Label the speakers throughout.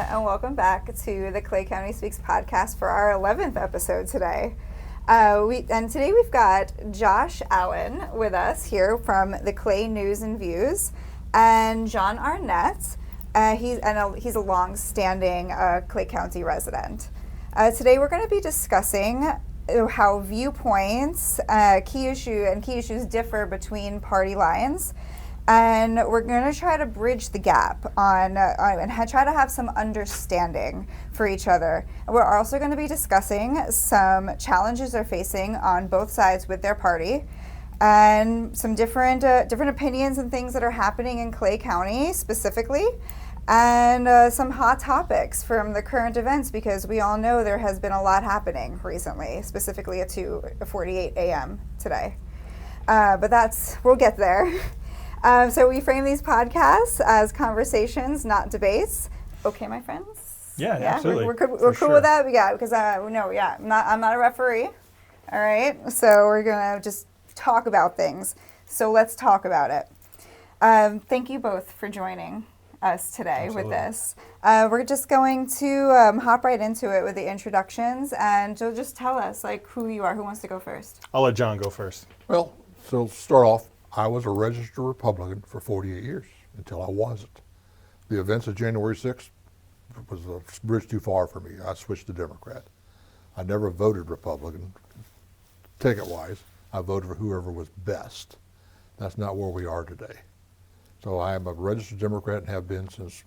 Speaker 1: and welcome back to the Clay County Speaks podcast for our 11th episode today. Today we've got Josh Allen with us here from the Clay News and Views, and John Arnett. He's a long-standing Clay County resident. Today we're going to be discussing how viewpoints, key issues differ between party lines. And we're going to try to bridge the gap and try to have some understanding for each other. And we're also going to be discussing some challenges they're facing on both sides with their party, and some different opinions and things that are happening in Clay County specifically, and some hot topics from the current events, because we all know there has been a lot happening recently, specifically at 2:48 a.m. today. We'll get there. So we frame these podcasts as conversations, not debates. Okay, my friends?
Speaker 2: Yeah, absolutely.
Speaker 1: We're cool with that? I'm not a referee. All right, so we're going to just talk about things. So let's talk about it. Thank you both for joining us today. Absolutely. With this. We're just going to hop right into it with the introductions, and you'll just tell us who you are. Who wants to go first?
Speaker 2: I'll let John go first.
Speaker 3: Well, so start off. I was a registered Republican for 48 years until I wasn't. The events of January 6th was a bridge too far for me. I switched to Democrat. I never voted Republican, ticket-wise. I voted for whoever was best. That's not where we are today. So I am a registered Democrat and have been since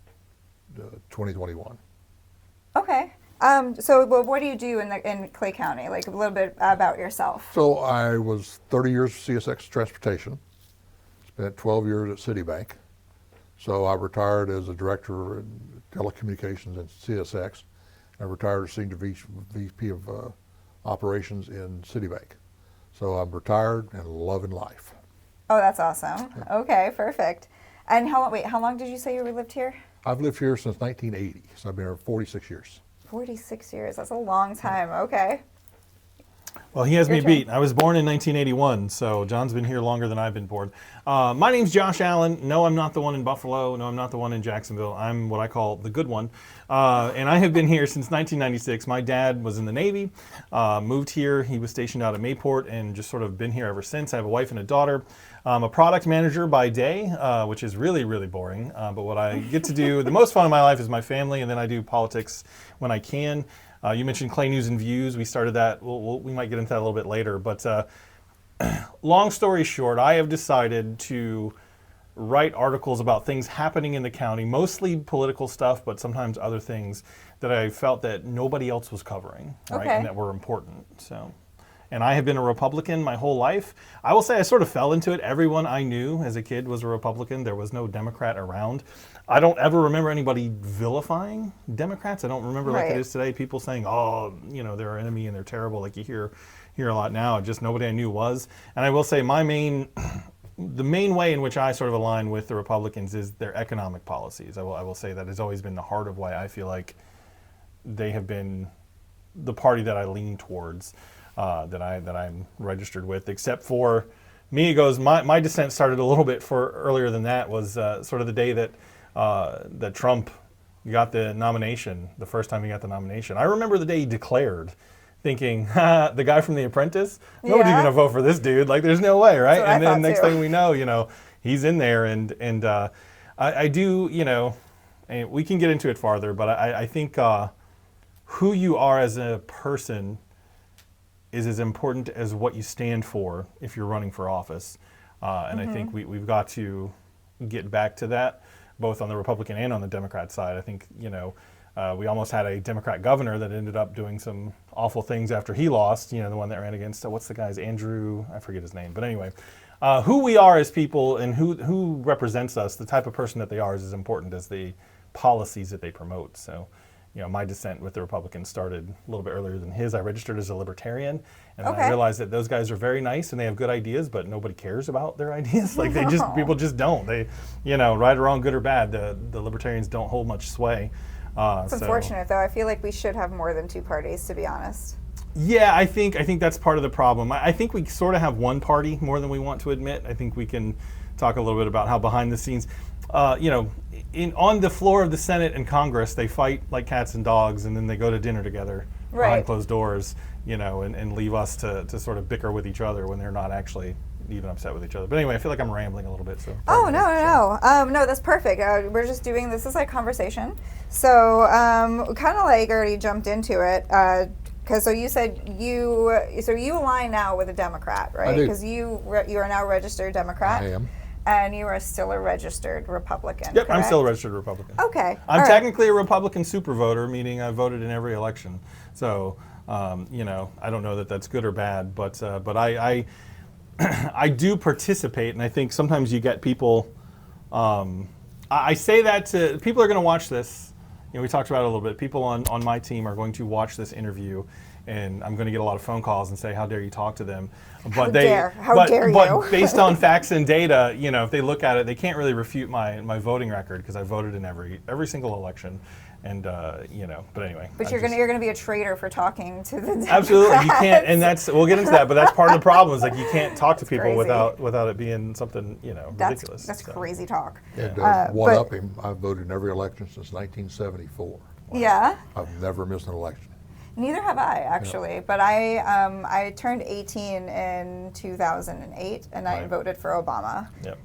Speaker 3: 2021.
Speaker 1: Okay. So what do you do in Clay County? A little bit about yourself.
Speaker 3: So I was 30 years CSX Transportation. Spent 12 years at Citibank. So I retired as a director in telecommunications at CSX. I retired as senior VP of operations in Citibank. So I'm retired and loving life.
Speaker 1: Oh, that's awesome. Yeah. Okay, perfect. And how long did you say you lived here?
Speaker 3: I've lived here since 1980, so I've been here 46 years.
Speaker 1: 46 years, that's a long time. Okay.
Speaker 2: Well, he has me beat. I was born in 1981, so John's been here longer than I've been born. My name's Josh Allen. No, I'm not the one in Buffalo. No, I'm not the one in Jacksonville. I'm what I call the good one. And I have been here since 1996. My dad was in the Navy, moved here. He was stationed out at Mayport and just sort of been here ever since. I have a wife and a daughter. I'm a product manager by day, which is really, really boring. But what I get to do, the most fun of my life is my family, and then I do politics when I can. You mentioned Clay News and Views. We started that. We might get into that a little bit later. But long story short, I have decided to write articles about things happening in the county, mostly political stuff, but sometimes other things that I felt that nobody else was covering, right?
Speaker 1: Okay.
Speaker 2: And that were important. And I have been a Republican my whole life. I will say I sort of fell into it. Everyone I knew as a kid was a Republican. There was no Democrat around. I don't ever remember anybody vilifying Democrats. I don't remember like it is today, people saying, oh, they're our enemy and they're terrible, like you hear a lot now. Just nobody I knew was. And I will say the main way in which I sort of align with the Republicans is their economic policies. I will say that has always been the heart of why I feel like they have been the party that I lean towards. That I'm registered with, except for me. It goes. My dissent started a little bit earlier than that. Was sort of the day that Trump got the nomination. The first time he got the nomination, I remember the day he declared, thinking, the guy from The Apprentice. Nobody's gonna vote for this dude. There's no way, right? And then next thing we know, he's in there, and I do, and we can get into it farther, but I think who you are as a person is as important as what you stand for if you're running for office. And I think we've got to get back to that, both on the Republican and on the Democrat side. I think, we almost had a Democrat governor that ended up doing some awful things after he lost, the one that ran against, what's the guy's, Andrew, I forget his name. But anyway, who we are as people and who represents us, the type of person that they are is as important as the policies that they promote. So, my dissent with the Republicans started a little bit earlier than his. I registered as a libertarian, and then I realized that those guys are very nice and they have good ideas, but nobody cares about their ideas. People just don't. They, right or wrong, good or bad, the libertarians don't hold much sway.
Speaker 1: It's unfortunate, though. I feel like we should have more than two parties, to be honest.
Speaker 2: Yeah, I think that's part of the problem. I think we sort of have one party more than we want to admit. I think we can talk a little bit about how behind the scenes. on the floor of the Senate and Congress, they fight like cats and dogs, and then they go to dinner together behind closed doors, and leave us to sort of bicker with each other when they're not actually even upset with each other. But anyway, I feel like I'm rambling a little bit. So.
Speaker 1: No, that's perfect. We're just doing this is like conversation. So kind of like already jumped into it. Because you said you align now with a Democrat, right?
Speaker 3: I do.
Speaker 1: Because you are now a registered Democrat.
Speaker 3: I am.
Speaker 1: And you are still a registered Republican.
Speaker 2: Yep,
Speaker 1: correct?
Speaker 2: I'm still a registered Republican.
Speaker 1: Okay.
Speaker 2: I'm technically a Republican super voter, meaning I voted in every election. So, I don't know that that's good or bad, but I I do participate, and I think sometimes you get people. I say that to people are going to watch this. We talked about it a little bit. People on my team are going to watch this interview, and I'm going to get a lot of phone calls and say, "How dare you talk to them?" But
Speaker 1: How dare you?
Speaker 2: But based on facts and data, if they look at it, they can't really refute my voting record because I voted in every single election, and But anyway.
Speaker 1: But you're gonna be a traitor for talking to the Democrats.
Speaker 2: Absolutely, you can't, and we'll get into that. But that's part of the problem is like you can't talk to people
Speaker 1: crazy.
Speaker 2: without it being something ridiculous.
Speaker 1: That's crazy talk.
Speaker 3: And
Speaker 1: but-
Speaker 3: one up him, I've voted in every election since 1974.
Speaker 1: Yeah.
Speaker 3: I've never missed an election.
Speaker 1: Neither have I actually, but I turned 18 in 2008, and I
Speaker 2: Right.
Speaker 1: voted for Obama.
Speaker 2: Yep.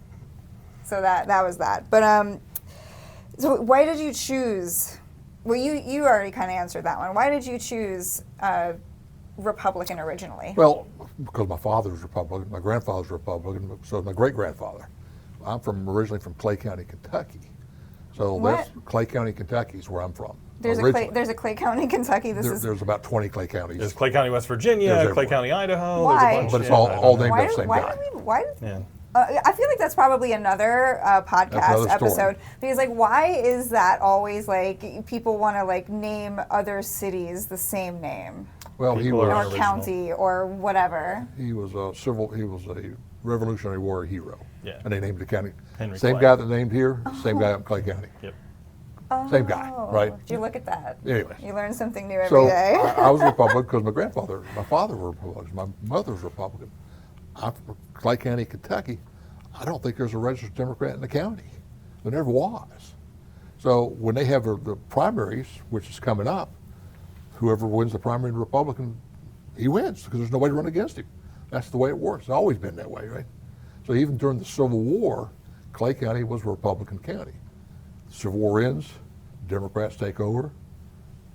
Speaker 1: So that was that. But so why did you choose? Well, you already kind of answered that one. Why did you choose Republican originally?
Speaker 3: Well, because my father's Republican, my grandfather's Republican, so my great-grandfather. I'm originally from Clay County, Kentucky. So that's Clay County, Kentucky is where I'm from.
Speaker 1: There's a Clay County, Kentucky.
Speaker 3: There's about 20 Clay counties.
Speaker 2: There's Clay County, West Virginia,
Speaker 3: There's
Speaker 2: Clay
Speaker 3: everywhere.
Speaker 2: County, Idaho.
Speaker 1: Why?
Speaker 2: There's a bunch.
Speaker 3: But it's
Speaker 2: Yeah,
Speaker 3: all
Speaker 2: I don't
Speaker 3: named
Speaker 2: know.
Speaker 3: after the same guy.
Speaker 2: Yeah.
Speaker 1: I feel like that's probably another podcast
Speaker 3: That's another story.
Speaker 1: episode because why is that always people want to name other cities the same name
Speaker 3: Well, he
Speaker 2: People
Speaker 3: was
Speaker 2: are
Speaker 1: or
Speaker 2: original.
Speaker 1: county or whatever?
Speaker 3: he was a Revolutionary War hero.
Speaker 2: Yeah.
Speaker 3: And they named the county.
Speaker 2: Henry
Speaker 3: Same
Speaker 2: Clay.
Speaker 3: guy that named here, same guy up in Clay County.
Speaker 2: Yep.
Speaker 3: Same guy, right?
Speaker 1: Did you look at that?
Speaker 3: Anyways.
Speaker 1: You learn something new every
Speaker 3: So
Speaker 1: day.
Speaker 3: I was a Republican because my father was Republican, my mother's Republican. I'm from Clay County, Kentucky. I don't think there's a registered Democrat in the county. There never was. So when they have the primaries, which is coming up, whoever wins the primary Republican, he wins because there's nobody to run against him. That's the way it works. It's always been that way, right? So even during the Civil War, Clay County was a Republican county. The Civil War ends, Democrats take over,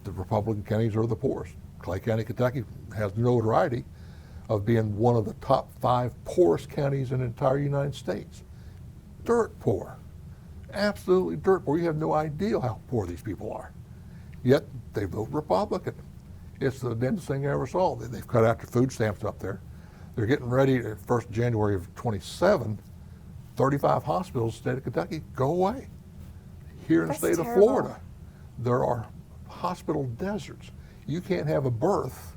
Speaker 3: the Republican counties are the poorest. Clay County, Kentucky has notoriety of being one of the top 5 poorest counties in the entire United States. Dirt poor, absolutely dirt poor. You have no idea how poor these people are. Yet they vote Republican. It's the dumbest thing I ever saw. They've cut out the food stamps up there. They're getting ready, 1st January of 27, 35 hospitals in the state of Kentucky go away. Here in the
Speaker 1: That's
Speaker 3: state
Speaker 1: terrible.
Speaker 3: of Florida, there are hospital deserts. You can't have a birth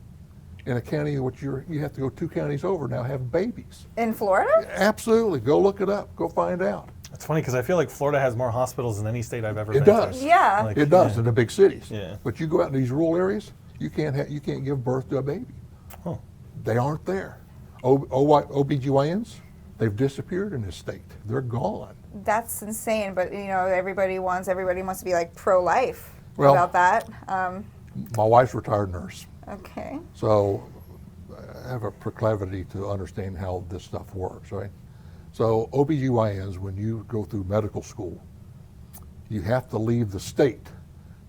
Speaker 3: in a county in which you have to go 2 counties over now having babies.
Speaker 1: In Florida?
Speaker 3: Absolutely. Go look it up. Go find out.
Speaker 2: It's funny because I feel like Florida has more hospitals than any state I've ever
Speaker 3: It
Speaker 2: been
Speaker 3: does.
Speaker 2: to.
Speaker 1: Yeah.
Speaker 2: Like,
Speaker 3: It does
Speaker 2: yeah.
Speaker 3: in the big cities.
Speaker 2: Yeah.
Speaker 3: But you go out in these rural areas, you can't give birth to a baby.
Speaker 2: Huh.
Speaker 3: They aren't there. OBGYNs, they've disappeared in this state. They're gone.
Speaker 1: That's insane. But everybody wants to be pro-life
Speaker 3: Well-
Speaker 1: about that.
Speaker 3: My wife's a retired nurse,
Speaker 1: Okay.
Speaker 3: so I have a proclivity to understand how this stuff works, right? So OBGYNs, when you go through medical school, you have to leave the state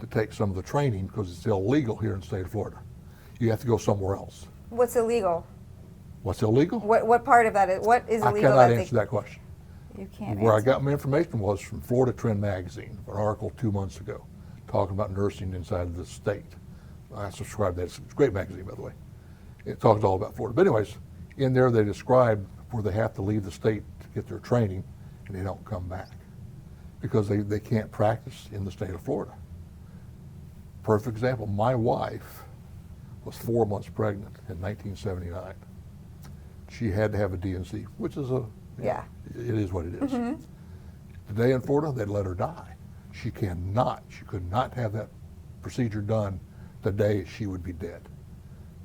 Speaker 3: to take some of the training because it's illegal here in the state of Florida. You have to go somewhere else.
Speaker 1: What's illegal?
Speaker 3: What's illegal?
Speaker 1: What part of that is? What is
Speaker 3: I
Speaker 1: illegal?
Speaker 3: cannot answer that question.
Speaker 1: You can't.
Speaker 3: Where I
Speaker 1: answer.
Speaker 3: got my information was from Florida Trend Magazine, an article 2 months ago, talking about nursing inside of the state. I subscribe to that. It's a great magazine, by the way. It talks all about Florida. But anyways, in there they describe where they have to leave the state to get their training, and they don't come back because they can't practice in the state of Florida. Perfect example, my wife was 4 months pregnant in 1979. She had to have a DNC, which is
Speaker 1: Yeah.
Speaker 3: it is what it is. Today in Florida, they'd let her die. She could not have that procedure done today. She would be dead.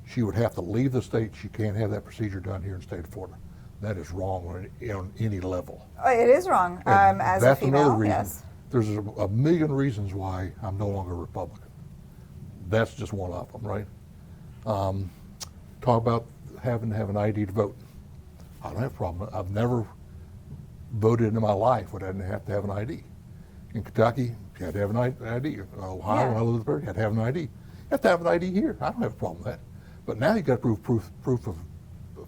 Speaker 3: She would have to leave the state. She can't have that procedure done here in the state of Florida. That is wrong on any level.
Speaker 1: It is wrong
Speaker 3: And
Speaker 1: as
Speaker 3: that's
Speaker 1: a female.
Speaker 3: another reason.
Speaker 1: Yes.
Speaker 3: There's a million reasons why I'm no longer a Republican. That's just one of them, right? Talk about having to have an ID to vote. I don't have a problem. I've never voted in my life when I didn't have to have an ID. In Kentucky, you had to have an ID. Ohio, when I lived there, you had to have an ID. You have to have an ID here. I don't have a problem with that. But now you've got to prove proof of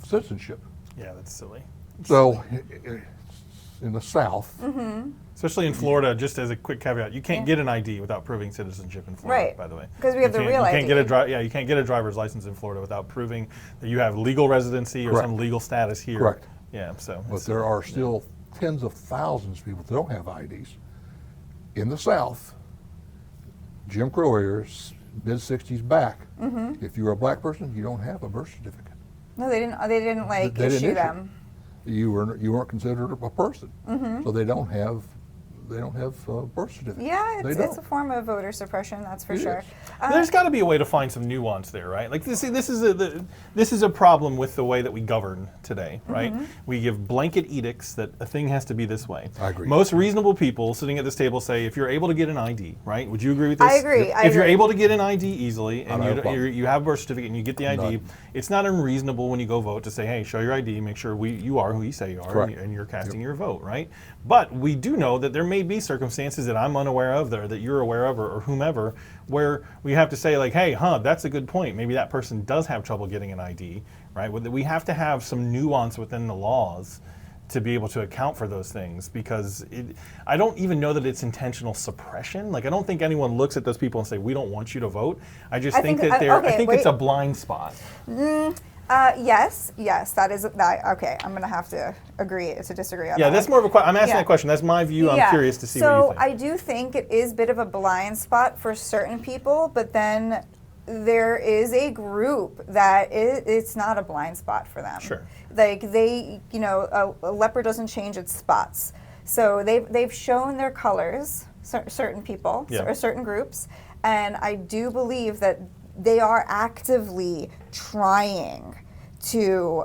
Speaker 3: citizenship.
Speaker 2: Yeah, that's silly.
Speaker 3: So in the South,
Speaker 2: Especially in Florida, just as a quick caveat, you can't get an ID without proving citizenship in Florida,
Speaker 1: Right.
Speaker 2: by the way.
Speaker 1: Because we have the real
Speaker 2: you can't
Speaker 1: ID.
Speaker 2: Get you can't get a driver's license in Florida without proving that you have legal residency or
Speaker 3: Correct.
Speaker 2: some legal status here.
Speaker 3: Correct.
Speaker 2: Yeah, so.
Speaker 3: but there are still tens of thousands of people that don't have IDs. In the South, Jim Crow years, mid-60s back, if you were a black person, you don't have a birth certificate.
Speaker 1: No, they didn't. They didn't like
Speaker 3: They didn't
Speaker 1: issue
Speaker 3: issue.
Speaker 1: them.
Speaker 3: You weren't considered a person, so they don't have birth certificates.
Speaker 1: Yeah,
Speaker 3: They
Speaker 1: it's
Speaker 3: don't.
Speaker 1: a form of voter suppression. That's for
Speaker 3: It
Speaker 1: sure.
Speaker 3: is.
Speaker 2: There's got to be a way to find some nuance there, right? Like this is a problem with the way that we govern today, right? We give blanket edicts that a thing has to be this way.
Speaker 3: I agree.
Speaker 2: Most reasonable people sitting at this table say, if you're able to get an ID, right? Would you agree with this?
Speaker 1: I agree. I
Speaker 2: If you're
Speaker 1: agree.
Speaker 2: able to get an ID easily
Speaker 3: I
Speaker 2: and
Speaker 3: don't have a problem.
Speaker 2: you have a birth certificate and you get the ID,
Speaker 3: None.
Speaker 2: it's not unreasonable when you go vote to say, hey, show your ID, make sure you are who you say you are,
Speaker 3: Correct.
Speaker 2: and you're casting your vote, right? But we do know that there may be circumstances that I'm unaware of, that you're aware of, or whomever, where we have to say like, hey, that's a good point. Maybe that person does have trouble getting an ID, right? We have to have some nuance within the laws to be able to account for those things, because I don't even know that it's intentional suppression. Like, I don't think anyone looks at those people and say, we don't want you to vote. I just think that I think it's a blind spot.
Speaker 1: Yes, that is that. Okay, I'm gonna have to agree to disagree on that.
Speaker 2: Yeah, that's more of a question. I'm asking
Speaker 1: Yeah.
Speaker 2: that question. That's my view. I'm curious to see what you think.
Speaker 1: So I do think it is a bit of a blind spot for certain people, but then there is a group that it's not a blind spot for them.
Speaker 2: Sure.
Speaker 1: Like a leopard doesn't change its spots. So they've shown their colors, certain people,
Speaker 2: Yeah.
Speaker 1: or certain groups, and I do believe that they are actively trying to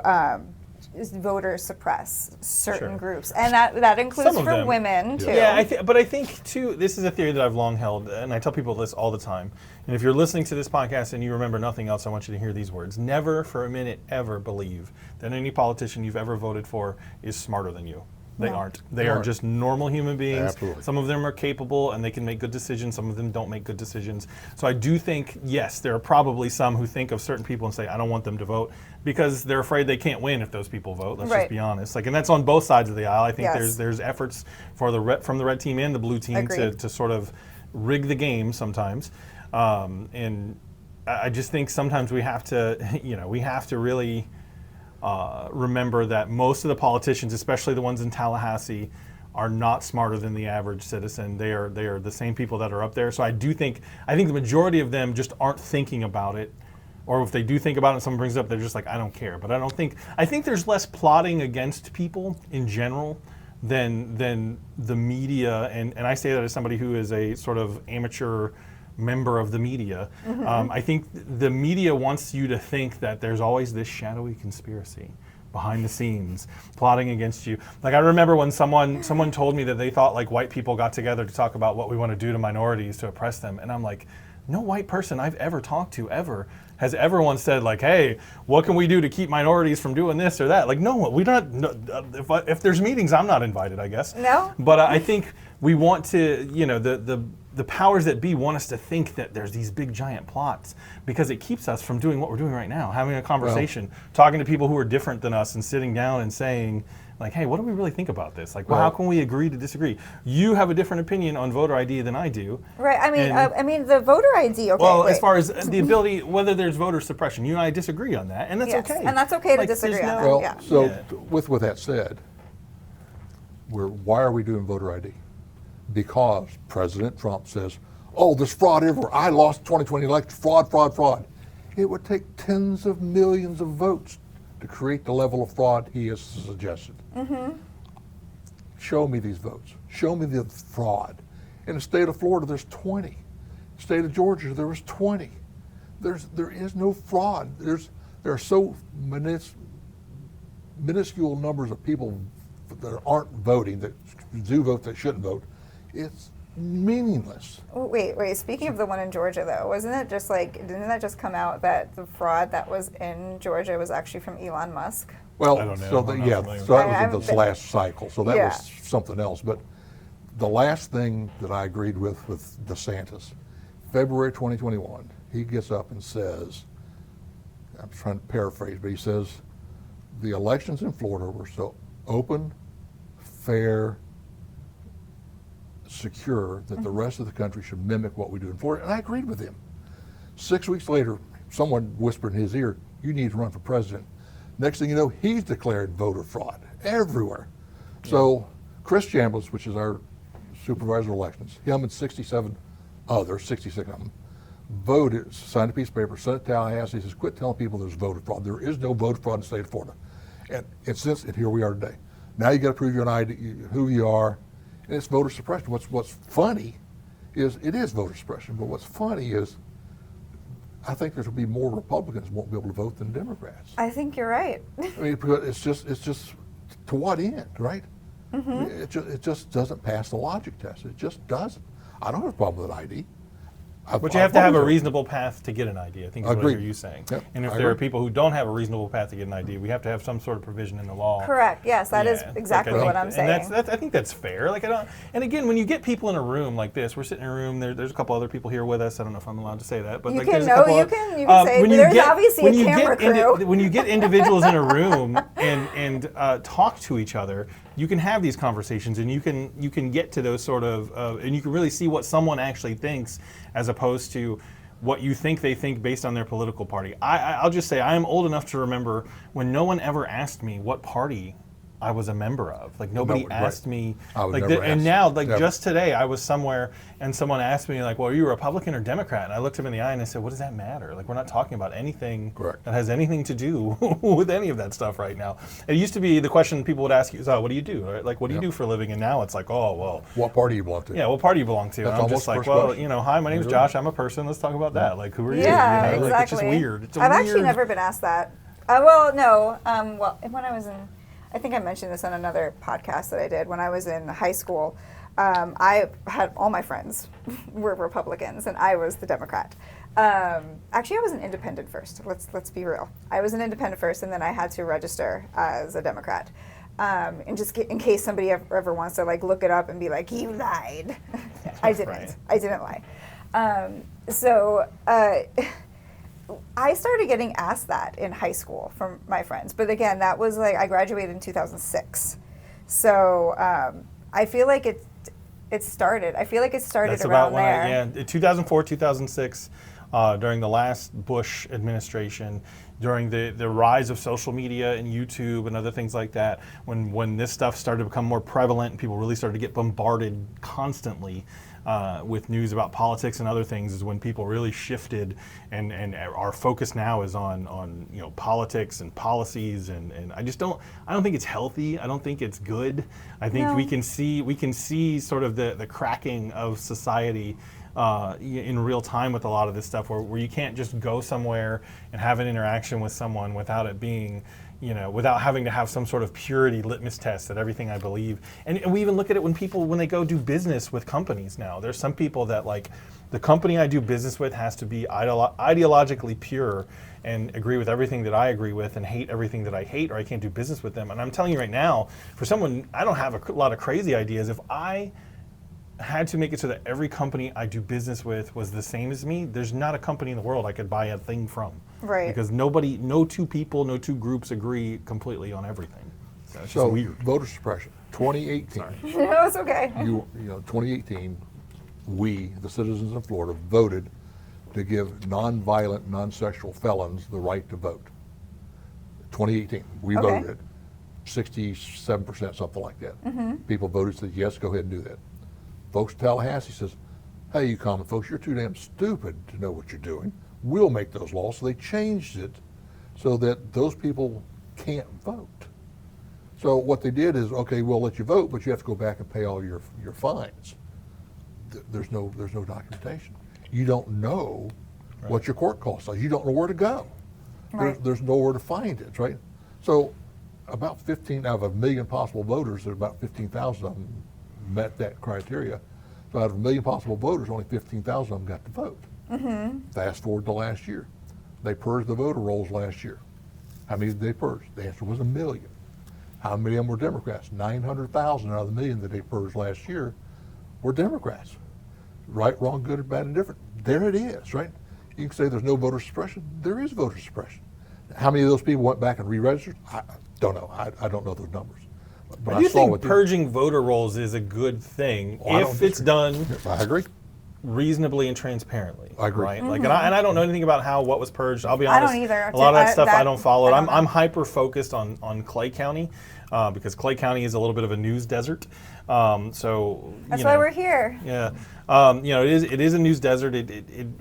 Speaker 1: voter suppress certain
Speaker 2: Sure.
Speaker 1: groups, and that includes
Speaker 2: Some of
Speaker 1: for
Speaker 2: them.
Speaker 1: women too.
Speaker 2: Yeah, but I think too, this is a theory that I've long held, and I tell people this all the time. And if you're listening to this podcast and you remember nothing else, I want you to hear these words. Never for a minute ever believe that any politician you've ever voted for is smarter than you. They
Speaker 1: No.
Speaker 2: aren't. They are
Speaker 3: aren't.
Speaker 2: just normal human beings.
Speaker 3: Absolutely.
Speaker 2: Some of them are capable and they can make good decisions. Some of them don't make good decisions. So I do think, yes, there are probably some who think of certain people and say, I don't want them to vote, because they're afraid they can't win if those people vote. Let's
Speaker 1: Right.
Speaker 2: just be honest. Like, and that's on both sides of the aisle. I think
Speaker 1: Yes.
Speaker 2: there's efforts from the red team and the blue team
Speaker 1: Agreed.
Speaker 2: to sort of rig the game sometimes. And I just think sometimes we have to, we have to really remember that most of the politicians, especially the ones in Tallahassee, are not smarter than the average citizen. They are the same people that are up there. So I think the majority of them just aren't thinking about it, or if they do think about it and someone brings it up, they're just like, I don't care. But I think there's less plotting against people in general than the media, and I say that as somebody who is a sort of amateur member of the media. I think the media wants you to think that there's always this shadowy conspiracy behind the scenes plotting against you. Like, I remember when someone told me that they thought like white people got together to talk about what we want to do to minorities to oppress them, and I'm like, no white person I've ever talked to has ever once said like, hey, what can we do to keep minorities from doing this or that? Like, no, we don't. No, if there's meetings, I'm not invited, I guess.
Speaker 1: No.
Speaker 2: But I think we want to, the powers that be want us to think that there's these big giant plots, because it keeps us from doing what we're doing right now, having a conversation, talking to people who are different than us and sitting down and saying, like, hey, what do we really think about this? Like, well, how can we agree to disagree? You have a different opinion on voter ID than I do.
Speaker 1: Right. I mean, the voter ID. Okay.
Speaker 2: Well,
Speaker 1: wait.
Speaker 2: as far as the ability, whether there's voter suppression, you and I disagree on that, and that's
Speaker 1: Yes,
Speaker 2: okay.
Speaker 1: and that's okay to
Speaker 2: Like,
Speaker 1: disagree
Speaker 2: there's
Speaker 1: on that.
Speaker 2: no-
Speaker 3: Well,
Speaker 1: Yeah.
Speaker 3: so
Speaker 2: Yeah.
Speaker 3: with that said, why are we doing voter ID? Because President Trump says, oh, there's fraud everywhere. I lost 2020 election, fraud, fraud, fraud. It would take tens of millions of votes to create the level of fraud he has suggested. Show me these votes. Show me the fraud. In the state of Florida, there's 20. The state of Georgia, there was 20. There is no fraud. There are so minuscule numbers of people that aren't voting, that do vote, that shouldn't vote, it's meaningless.
Speaker 1: Oh, wait. Speaking of the one in Georgia, though, wasn't it just like, didn't that just come out that the fraud that was in Georgia was actually from Elon Musk?
Speaker 3: Well,
Speaker 2: I don't know.
Speaker 3: so
Speaker 2: I'm not
Speaker 3: yeah,
Speaker 2: familiar.
Speaker 3: so that
Speaker 1: I
Speaker 3: was in
Speaker 1: haven't
Speaker 3: this last cycle. So that
Speaker 1: Yeah.
Speaker 3: was something else. But the last thing that I agreed with DeSantis, February 2021, he gets up and says, I'm trying to paraphrase, but he says, the elections in Florida were so open, fair, secure that the rest of the country should mimic what we do in Florida. And I agreed with him. 6 weeks later, someone whispered in his ear, you need to run for president. Next thing you know, he's declared voter fraud everywhere. So Chris Chambliss, which is our supervisor of elections, him and 66 of them, voted, signed a piece of paper, sent it to Tallahassee. He says, quit telling people there's voter fraud. There is no voter fraud in the state of Florida. And here we are today. Now you got to prove your ID, who you are, and it's voter suppression. What's funny is it is voter suppression, but what's funny is I think there will be more Republicans won't be able to vote than Democrats.
Speaker 1: I think you're right.
Speaker 3: I mean, because it's just to what end, right?
Speaker 1: Mm-hmm.
Speaker 3: It just doesn't pass the logic test. It just doesn't. I don't have a problem with ID.
Speaker 2: But you have to have a reasonable path to get an ID, I think is what I
Speaker 3: Agreed.
Speaker 2: hear you saying.
Speaker 3: Yep,
Speaker 2: And if
Speaker 3: I
Speaker 2: there are
Speaker 3: agree.
Speaker 2: people who don't have a reasonable path to get an ID, we have to have some sort of provision in the law.
Speaker 1: Correct. Yes, that is
Speaker 2: Yeah,
Speaker 1: exactly
Speaker 2: like I
Speaker 1: what
Speaker 2: think-
Speaker 1: I'm saying.
Speaker 2: And I think that's fair. Like and again, when you get people in a room like this, we're sitting in a room. There's a couple other people here with us. I don't know if I'm allowed to say that, but
Speaker 1: You
Speaker 2: like
Speaker 1: can-
Speaker 2: there's a
Speaker 1: no,
Speaker 2: couple
Speaker 1: you
Speaker 2: of-
Speaker 1: can say,
Speaker 2: when you
Speaker 1: there's
Speaker 2: get-
Speaker 1: obviously
Speaker 2: when
Speaker 1: a
Speaker 2: you
Speaker 1: camera
Speaker 2: get
Speaker 1: crew.
Speaker 2: when you get individuals in a room and talk to each other, you can have these conversations and you can get to those sort of and you can really see what someone actually thinks as opposed to what you think they think based on their political party. I'll just say I am old enough to remember when no one ever asked me what party I was a member of. Like nobody
Speaker 3: right.
Speaker 2: asked me.
Speaker 3: I was
Speaker 2: Like
Speaker 3: never
Speaker 2: and
Speaker 3: asked.
Speaker 2: now, like
Speaker 3: Never.
Speaker 2: just today, I was somewhere and someone asked me like, "Well, are you a Republican or Democrat?" And I looked him in the eye and I said, "What does that matter? Like we're not talking about anything
Speaker 3: Correct.
Speaker 2: that has anything to do with any of that stuff right now." It used to be the question people would ask you is, "Oh, what do you do? Right? Like what do you
Speaker 3: Yep.
Speaker 2: do for a living?" And now it's like, "Oh, well."
Speaker 3: What party you belong to?
Speaker 2: Yeah, what party you belong to?
Speaker 3: That's
Speaker 2: And I'm
Speaker 3: almost
Speaker 2: just
Speaker 3: the
Speaker 2: like,
Speaker 3: first
Speaker 2: well,
Speaker 3: question.
Speaker 2: hi, my name's
Speaker 3: You're
Speaker 2: Josh. I'm a person. Let's talk about that. Like, who are you?
Speaker 1: Yeah,
Speaker 2: You know,
Speaker 1: exactly.
Speaker 2: like, it's just weird. It's a
Speaker 1: I've
Speaker 2: weird.
Speaker 1: actually never been asked that. Well, no. When I was in, I think I mentioned this on another podcast that I did. When I was in high school, I had all my friends were Republicans, and I was the Democrat. Actually, I was an independent first. Let's be real. I was an independent first, and then I had to register as a Democrat. And just in case somebody ever wants to like look it up and be like, "You lied," I didn't.
Speaker 2: Right.
Speaker 1: I didn't lie. I started getting asked that in high school from my friends, but again, that was like I graduated in 2006, so I feel like it started. I feel like it started
Speaker 2: That's
Speaker 1: around
Speaker 2: about when
Speaker 1: there.
Speaker 2: in 2004, 2006, during the last Bush administration, during the rise of social media and YouTube and other things like that, when this stuff started to become more prevalent and people really started to get bombarded constantly with news about politics and other things, is when people really shifted, and our focus now is on politics and policies, and I don't think it's healthy. I don't think it's good. I think
Speaker 1: No.
Speaker 2: we can see sort of the cracking of society in real time with a lot of this stuff, where you can't just go somewhere and have an interaction with someone without it being, without having to have some sort of purity litmus test that everything I believe. And we even look at it when they go do business with companies now. There's some people that like, the company I do business with has to be ideologically pure and agree with everything that I agree with and hate everything that I hate, or I can't do business with them. And I'm telling you right now, for someone, I don't have a lot of crazy ideas. If I had to make it so that every company I do business with was the same as me, there's not a company in the world I could buy a thing from.
Speaker 1: Right.
Speaker 2: Because no two people, no two groups agree completely on everything. So it's
Speaker 3: So
Speaker 2: just weird.
Speaker 3: voter suppression, 2018.
Speaker 1: No, it's okay.
Speaker 3: 2018, we, the citizens of Florida, voted to give nonviolent, non-sexual felons the right to vote. 2018, we
Speaker 1: Okay.
Speaker 3: voted. 67%, something like that. People voted, said yes, go ahead and do that. Folks in Tallahassee says, hey, you common folks, you're too damn stupid to know what you're doing. We'll make those laws. So they changed it so that those people can't vote. So what they did is, okay, we'll let you vote, but you have to go back and pay all your fines. There's no documentation. You don't know what your court costs are. You don't know where to go.
Speaker 1: Right.
Speaker 3: There's nowhere to find it, right? So about 15 out of a million possible voters, there's about 15,000 of them met that criteria. So out of a million possible voters, only 15,000 of them got to vote. Fast forward to last year. They purged the voter rolls last year. How many did they purge? The answer was 1 million. How many of them were Democrats? 900,000 out of the million that they purged last year were Democrats. Right, wrong, good, or bad, and different. There it is, right? You can say there's no voter suppression. There is voter suppression. How many of those people went back and re-registered? I don't know. I don't know those numbers. But
Speaker 2: I do think purging voter rolls is a good thing if it's done
Speaker 3: I agree.
Speaker 2: reasonably and transparently.
Speaker 3: I agree.
Speaker 2: Right? Like, and I don't know anything about what was purged. I'll be honest.
Speaker 1: I don't either.
Speaker 2: A lot of that stuff I don't follow.
Speaker 1: I don't
Speaker 2: I'm hyper focused on Clay County because Clay County is a little bit of a news desert. So
Speaker 1: that's why we're here.
Speaker 2: Yeah. It is a news desert.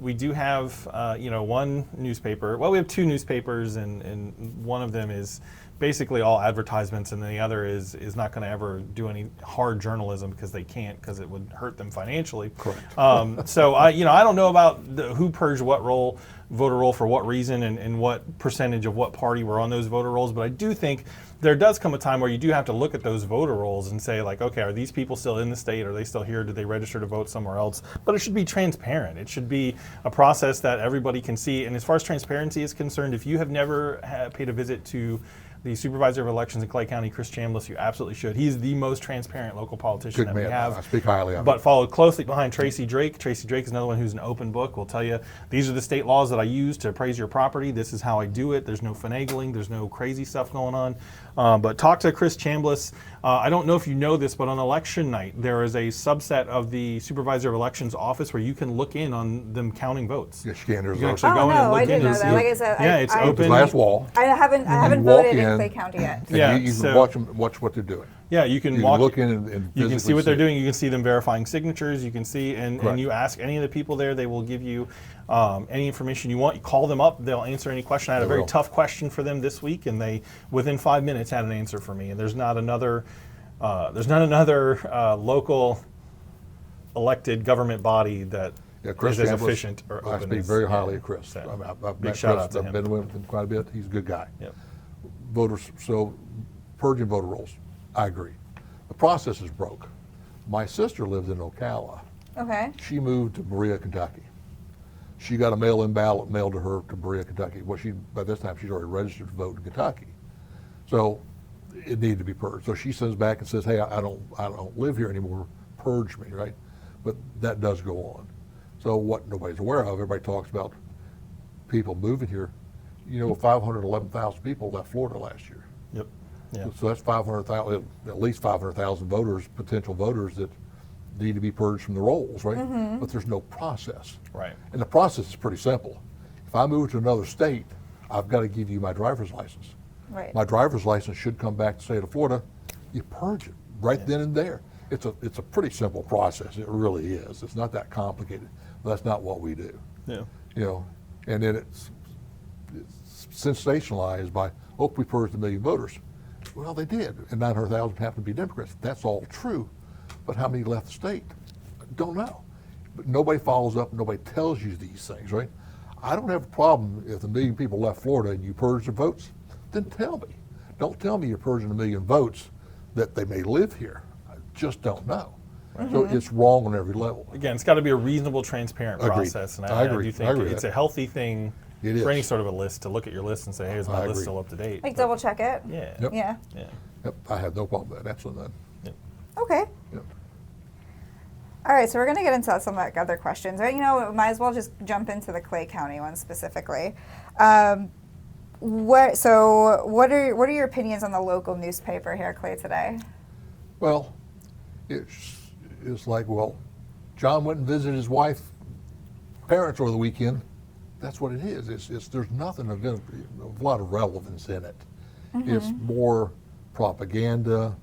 Speaker 2: We do have one newspaper. Well, we have two newspapers, and one of them is basically all advertisements, and the other is not going to ever do any hard journalism because they can't, because it would hurt them financially.
Speaker 3: Correct.
Speaker 2: So I don't know about who purged what voter roll for what reason, and what percentage of what party were on those voter rolls, but I do think there does come a time where you do have to look at those voter rolls and say, like, okay, are these people still in the state? Are they still here? Did they register to vote somewhere else? But it should be transparent. It should be a process that everybody can see. And as far as transparency is concerned, if you have never paid a visit to the supervisor of elections in Clay County, Chris Chambliss, you absolutely should. He's the most transparent local politician
Speaker 3: Good
Speaker 2: that
Speaker 3: man.
Speaker 2: we have.
Speaker 3: I speak highly of him.
Speaker 2: But followed closely behind Tracy Drake. Tracy Drake is another one who's an open book. Will tell you, these are the state laws that I use to appraise your property. This is how I do it. There's no finagling. There's no crazy stuff going on. But talk to Chris Chambliss. I don't know if you know this, but on election night, there is a subset of the supervisor of elections office where you can look in on them counting votes.
Speaker 3: Yes, you can. There's
Speaker 2: You can actually go in and look
Speaker 1: I
Speaker 2: in
Speaker 1: didn't know
Speaker 2: and
Speaker 1: that.
Speaker 2: see.
Speaker 1: Like I said,
Speaker 2: Yeah, it's open.
Speaker 3: glass wall.
Speaker 1: I haven't
Speaker 3: walk
Speaker 1: voted in
Speaker 3: in.
Speaker 1: Clay County yet.
Speaker 3: And
Speaker 2: Yeah,
Speaker 3: you
Speaker 2: so-
Speaker 3: can watch what they're doing.
Speaker 2: Yeah, you can
Speaker 3: You
Speaker 2: walk
Speaker 3: can look in and
Speaker 2: you can see
Speaker 3: physically
Speaker 2: what they're
Speaker 3: see it.
Speaker 2: doing. You can see them verifying signatures. You can see, and
Speaker 3: Correct.
Speaker 2: you ask any of the people there, they will give you any information you want. You call them up, they'll answer any question. I had a
Speaker 3: They
Speaker 2: very
Speaker 3: will.
Speaker 2: tough question for them this week, and they, within 5 minutes, had an answer for me. And there's not another local elected government body that
Speaker 3: Chris
Speaker 2: is as
Speaker 3: Chambliss,
Speaker 2: efficient or open.
Speaker 3: I speak
Speaker 2: as-
Speaker 3: very highly
Speaker 2: yeah.
Speaker 3: of Chris.
Speaker 2: So,
Speaker 3: I mean, I've
Speaker 2: big
Speaker 3: met
Speaker 2: shout
Speaker 3: Chris.
Speaker 2: out to
Speaker 3: I've
Speaker 2: him.
Speaker 3: been with him quite a bit. He's a good guy.
Speaker 2: Yep.
Speaker 3: Voters, so purging voter rolls, I agree. The process is broke. My sister lived in Ocala.
Speaker 1: Okay.
Speaker 3: She moved to Berea, Kentucky. She got a mail-in ballot mailed to her to Berea, Kentucky. Well, by this time she's already registered to vote in Kentucky, so it needed to be purged. So she sends back and says, "Hey, I don't live here anymore. Purge me, right?" But that does go on. So what nobody's aware of, everybody talks about people moving here. 511,000 people left Florida last year.
Speaker 2: Yep. Yeah.
Speaker 3: So that's 500,000, at least 500,000 voters, potential voters that need to be purged from the rolls, right? But there's no process.
Speaker 2: Right.
Speaker 3: And the process is pretty simple. If I move to another state, I've got to give you my driver's license.
Speaker 1: Right.
Speaker 3: My driver's license should come back to the state of Florida. You purge it right then and there. It's a pretty simple process. It really is. It's not that complicated. But that's not what we do.
Speaker 2: Yeah.
Speaker 3: And then it's sensationalized by, we purged 1 million voters. Well, they did, and 900,000 happened to be Democrats. That's all true, but how many left the state? Don't know. But nobody follows up, nobody tells you these things, right? I don't have a problem if 1 million people left Florida and you purge their votes, then tell me. Don't tell me you're purging 1 million votes that they may live here. I just don't know. So it's wrong on every level.
Speaker 2: Again, it's got to be a reasonable, transparent
Speaker 3: Agreed.
Speaker 2: process, and
Speaker 3: I agree.
Speaker 2: I do think
Speaker 3: I agree
Speaker 2: it's
Speaker 3: with
Speaker 2: a healthy thing
Speaker 3: It
Speaker 2: for
Speaker 3: is.
Speaker 2: any sort of a list to look at your list and say, "Hey, is my
Speaker 3: I
Speaker 2: list
Speaker 3: agree.
Speaker 2: still up to date?"
Speaker 1: Like
Speaker 2: But-
Speaker 1: double check it.
Speaker 2: Yeah.
Speaker 3: Yep.
Speaker 1: Yeah.
Speaker 2: Yeah.
Speaker 3: Yep, I have no problem with that. Absolutely none.
Speaker 2: Yep.
Speaker 1: Okay.
Speaker 3: Yep.
Speaker 1: All right, so we're going to get into some like other questions, right? Might as well just jump into the Clay County one specifically. What are your opinions on the local newspaper here, Clay Today?
Speaker 3: Well, it's like, John went and visited his wife's parents over the weekend. That's what it is. There's nothing of a lot of relevance in it. It's more propaganda,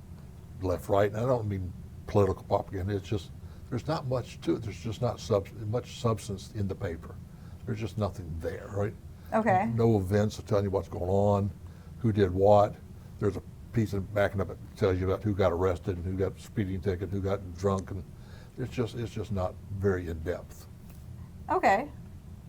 Speaker 3: left, right. And I don't mean political propaganda. It's just there's not much to it. There's just not much substance in the paper. There's just nothing there, right?
Speaker 1: Okay.
Speaker 3: No events of telling you what's going on, who did what. There's a piece of backing up that tells you about who got arrested and who got a speeding ticket, who got drunk, and it's just not very in depth.
Speaker 1: Okay.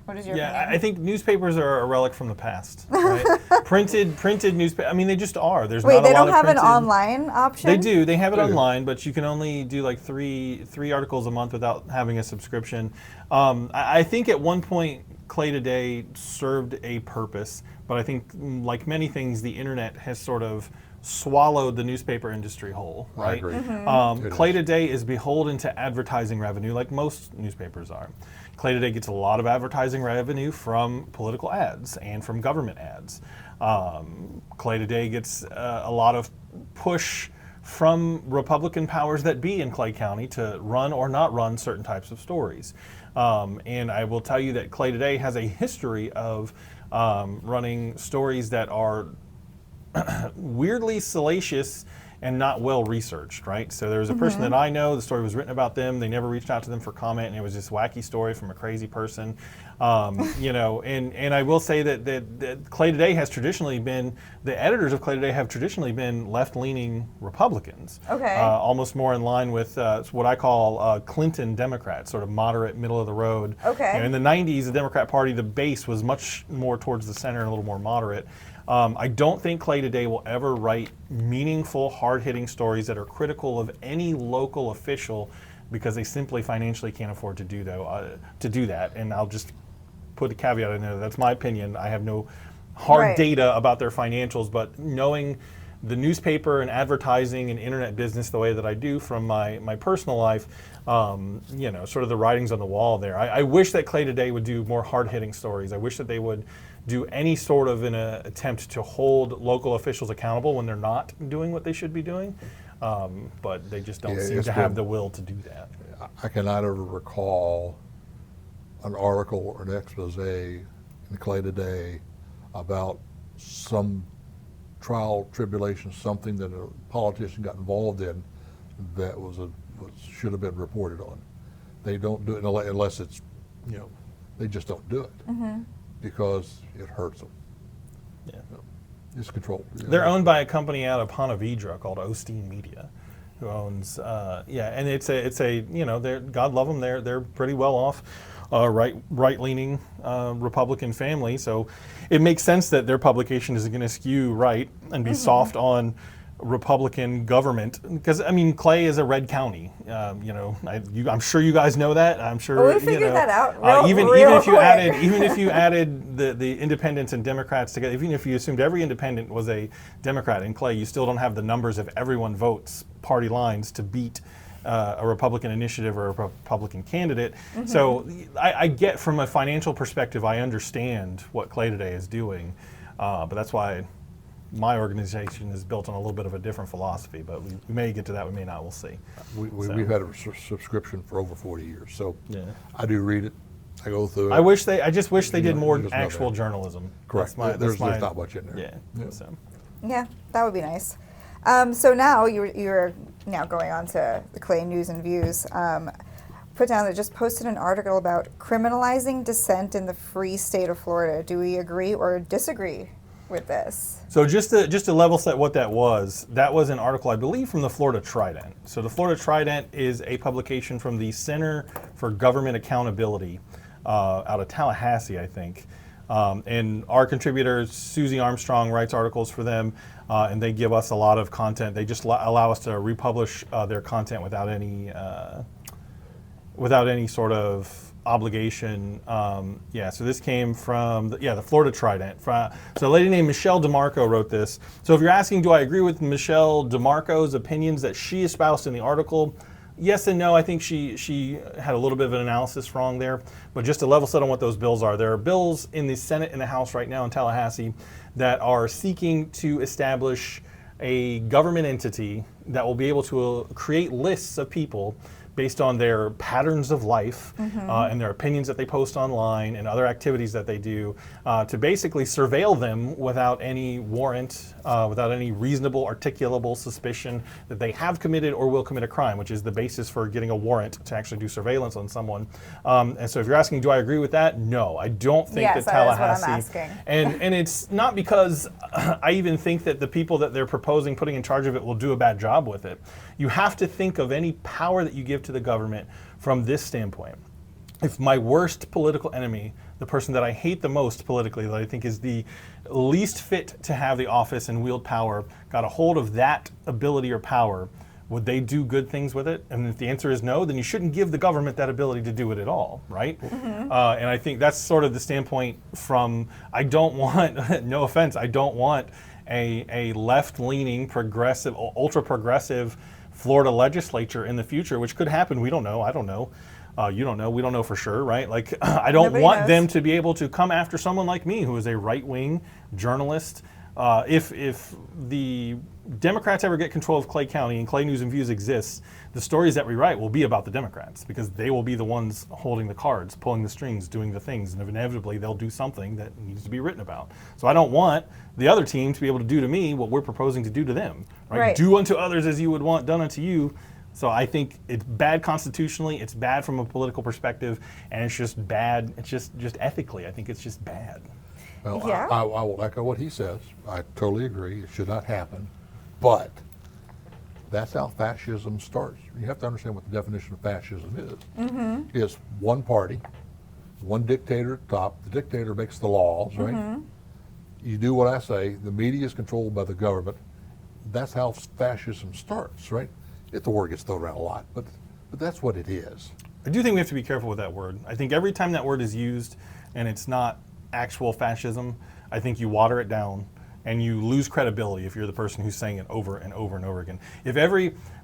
Speaker 1: What is your
Speaker 2: Yeah,
Speaker 1: opinion?
Speaker 2: I think newspapers are a relic from the past. Right? printed newspaper. I mean, they just are. There's
Speaker 1: Wait,
Speaker 2: not a
Speaker 1: they
Speaker 2: lot
Speaker 1: don't
Speaker 2: of
Speaker 1: have an
Speaker 2: printed.
Speaker 1: online option?
Speaker 2: They do. They have it
Speaker 3: They do.
Speaker 2: online, but you can only do like three articles a month without having a subscription. I think at one point Clay Today served a purpose, but I think like many things, the internet has sort of swallowed the newspaper industry whole.
Speaker 3: I
Speaker 2: Right?
Speaker 3: agree. It
Speaker 2: Clay
Speaker 3: is.
Speaker 2: Today is beholden to advertising revenue, like most newspapers are. Clay Today gets a lot of advertising revenue from political ads and from government ads. Clay Today gets a lot of push from Republican powers that be in Clay County to run or not run certain types of stories. And I will tell you that Clay Today has a history of running stories that are weirdly salacious and not well researched, right? So there was a person that I know, the story was written about them, they never reached out to them for comment, and it was this wacky story from a crazy person. And I will say that Clay Today has traditionally been, the editors of Clay Today have traditionally been left-leaning Republicans.
Speaker 1: Okay.
Speaker 2: Almost more in line with what I call Clinton Democrats, sort of moderate, middle of the road.
Speaker 1: Okay.
Speaker 2: In the 90s, the Democrat Party, the base was much more towards the center and a little more moderate. I don't think Clay Today will ever write meaningful, hard-hitting stories that are critical of any local official because they simply financially can't afford to do that. And I'll just put a caveat in there. That's my opinion. I have no hard
Speaker 1: Right.
Speaker 2: data about their financials, but knowing the newspaper and advertising and internet business the way that I do from my personal life, sort of the writings on the wall there. I wish that Clay Today would do more hard-hitting stories. I wish that they would do any sort of an attempt to hold local officials accountable when they're not doing what they should be doing. But they just don't
Speaker 3: Yeah,
Speaker 2: seem
Speaker 3: it's
Speaker 2: to have
Speaker 3: been-
Speaker 2: the will to do that.
Speaker 3: I cannot ever recall an article or an expose in Clay Today about some trial, tribulation, something that a politician got involved in that should have been reported on. They don't do it unless it's, they just don't do it because it hurts them.
Speaker 2: Yeah.
Speaker 3: It's controlled.
Speaker 2: They're owned by a company out of Ponte Vedra called Osteen Media, who owns, and it's a they're, God love them, they're pretty well off, right-leaning Republican family. So it makes sense that their publication is going to skew right and be soft on Republican government, because I mean Clay is a red county. I'm sure you guys know that. I'm sure.
Speaker 1: Well, we figured that out
Speaker 2: even
Speaker 1: real
Speaker 2: if you
Speaker 1: quick.
Speaker 2: added the independents and Democrats together, even if you assumed every independent was a Democrat in Clay, you still don't have the numbers of everyone votes party lines to beat a Republican initiative or a Republican candidate. So I get, from a financial perspective, I understand what Clay Today is doing, but that's why my organization is built on a little bit of a different philosophy, but we may get to that, we may not, we'll see.
Speaker 3: We've had a subscription for over 40 years, so
Speaker 2: Yeah.
Speaker 3: I do read it. I go through it.
Speaker 2: I just wish they did
Speaker 3: Yeah,
Speaker 2: more
Speaker 3: there's no
Speaker 2: actual
Speaker 3: doubt.
Speaker 2: journalism.
Speaker 3: Correct.
Speaker 2: That's
Speaker 3: There's
Speaker 2: my-
Speaker 3: not much in there.
Speaker 2: Yeah.
Speaker 3: Yeah.
Speaker 2: So.
Speaker 1: Yeah, that would be nice. So now you're now going on to the Clay News and Views. Put down that just posted an article about criminalizing dissent in the free state of Florida. Do we agree or disagree with this?
Speaker 2: So just to level set what that was an article, I believe, from the Florida Trident. So the Florida Trident is a publication from the Center for Government Accountability out of Tallahassee, I think. And our contributor, Susie Armstrong, writes articles for them, and they give us a lot of content. They just allow us to republish their content without any sort of obligation. So this came from the Florida Trident. So a lady named Michelle DeMarco wrote this. So if you're asking, do I agree with Michelle DeMarco's opinions that she espoused in the article? Yes and no. I think she had a little bit of an analysis wrong there. But just to level set on what those bills are, there are bills in the Senate and the House right now in Tallahassee that are seeking to establish a government entity that will be able to create lists of people based on their patterns of life and their opinions that they post online and other activities that they do, to basically surveil them without any warrant, without any reasonable, articulable suspicion that they have committed or will commit a crime, which is the basis for getting a warrant to actually do surveillance on someone. And so if you're asking, do I agree with that? No, I don't think
Speaker 1: Yes,
Speaker 2: that
Speaker 1: that is
Speaker 2: Tallahassee,
Speaker 1: what I'm asking.
Speaker 2: and it's not because I even think that the people that they're proposing putting in charge of it will do a bad job with it. You have to think of any power that you give to the government from this standpoint. If my worst political enemy the person that I hate the most politically, that I think is the least fit to have the office and wield power, got a hold of that ability or power, would they do good things with it? And if the answer is no, then you shouldn't give the government that ability to do it at all, right? And I think that's sort of the standpoint from, I don't want, no offense, I don't want a left-leaning, progressive, ultra-progressive Florida legislature in the future, which could happen. We don't know. I don't know. You don't know. We don't know for sure, right? Like, I don't
Speaker 1: Nobody
Speaker 2: want
Speaker 1: knows.
Speaker 2: them to be able to come after someone like me, who is a right-wing journalist. If the Democrats ever get control of Clay County and Clay News and Views exists, the stories that we write will be about the Democrats, because they will be the ones holding the cards, pulling the strings, doing the things, and inevitably they'll do something that needs to be written about. So I don't want the other team to be able to do to me what we're proposing to do to them. Right? Do unto others as you would want done unto you. So I think it's bad constitutionally, it's bad from a political perspective, and it's just bad, it's just ethically, I think it's just bad.
Speaker 3: Well,
Speaker 1: Yeah.
Speaker 3: I will echo what he says. I totally agree. It should not happen. But that's how fascism starts. You have to understand what the definition of fascism is. It's one party, one dictator at the top. The dictator makes the laws, right? You do what I say. The media is controlled by the government. That's how fascism starts, right? The word gets thrown around a lot, but that's what it is.
Speaker 2: I do think we have to be careful with that word. I think every time that word is used and it's not actual fascism, I think you water it down and you lose credibility if you're the person who's saying it over and over and over again.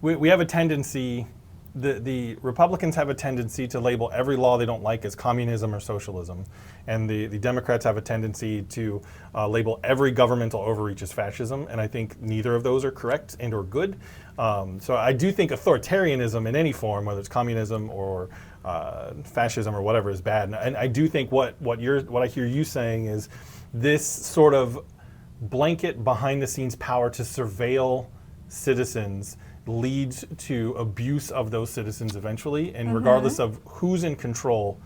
Speaker 2: We have a tendency, the Republicans have a tendency to label every law they don't like as communism or socialism, and the Democrats have a tendency to label every governmental overreach as fascism, and I think neither of those are correct and or good. So I do think authoritarianism in any form, whether it's communism or fascism or whatever, is bad. And I do think what I hear you saying is this sort of blanket behind-the-scenes power to surveil citizens leads to abuse of those citizens eventually, and regardless of who's in control,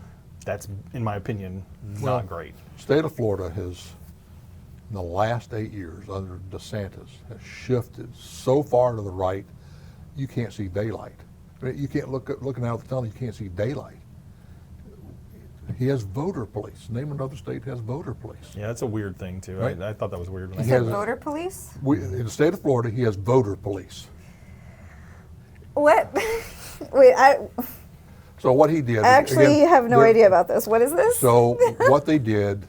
Speaker 2: that's, in my opinion, not great.
Speaker 3: State of Florida has, in the last 8 years under DeSantis, has shifted so far to the right, you can't see daylight. I mean, you can't looking out of the tunnel, you can't see daylight. He has voter police. Name another state that has voter police.
Speaker 2: Yeah, that's a weird thing too.
Speaker 3: Right.
Speaker 2: I thought that was weird. When I
Speaker 3: He
Speaker 2: saw
Speaker 3: has
Speaker 2: that.
Speaker 1: Voter police?
Speaker 3: In the state of Florida, he has voter police.
Speaker 1: What? Wait,
Speaker 3: So what he did,
Speaker 1: I actually have no idea about this. What is this?
Speaker 3: So what they did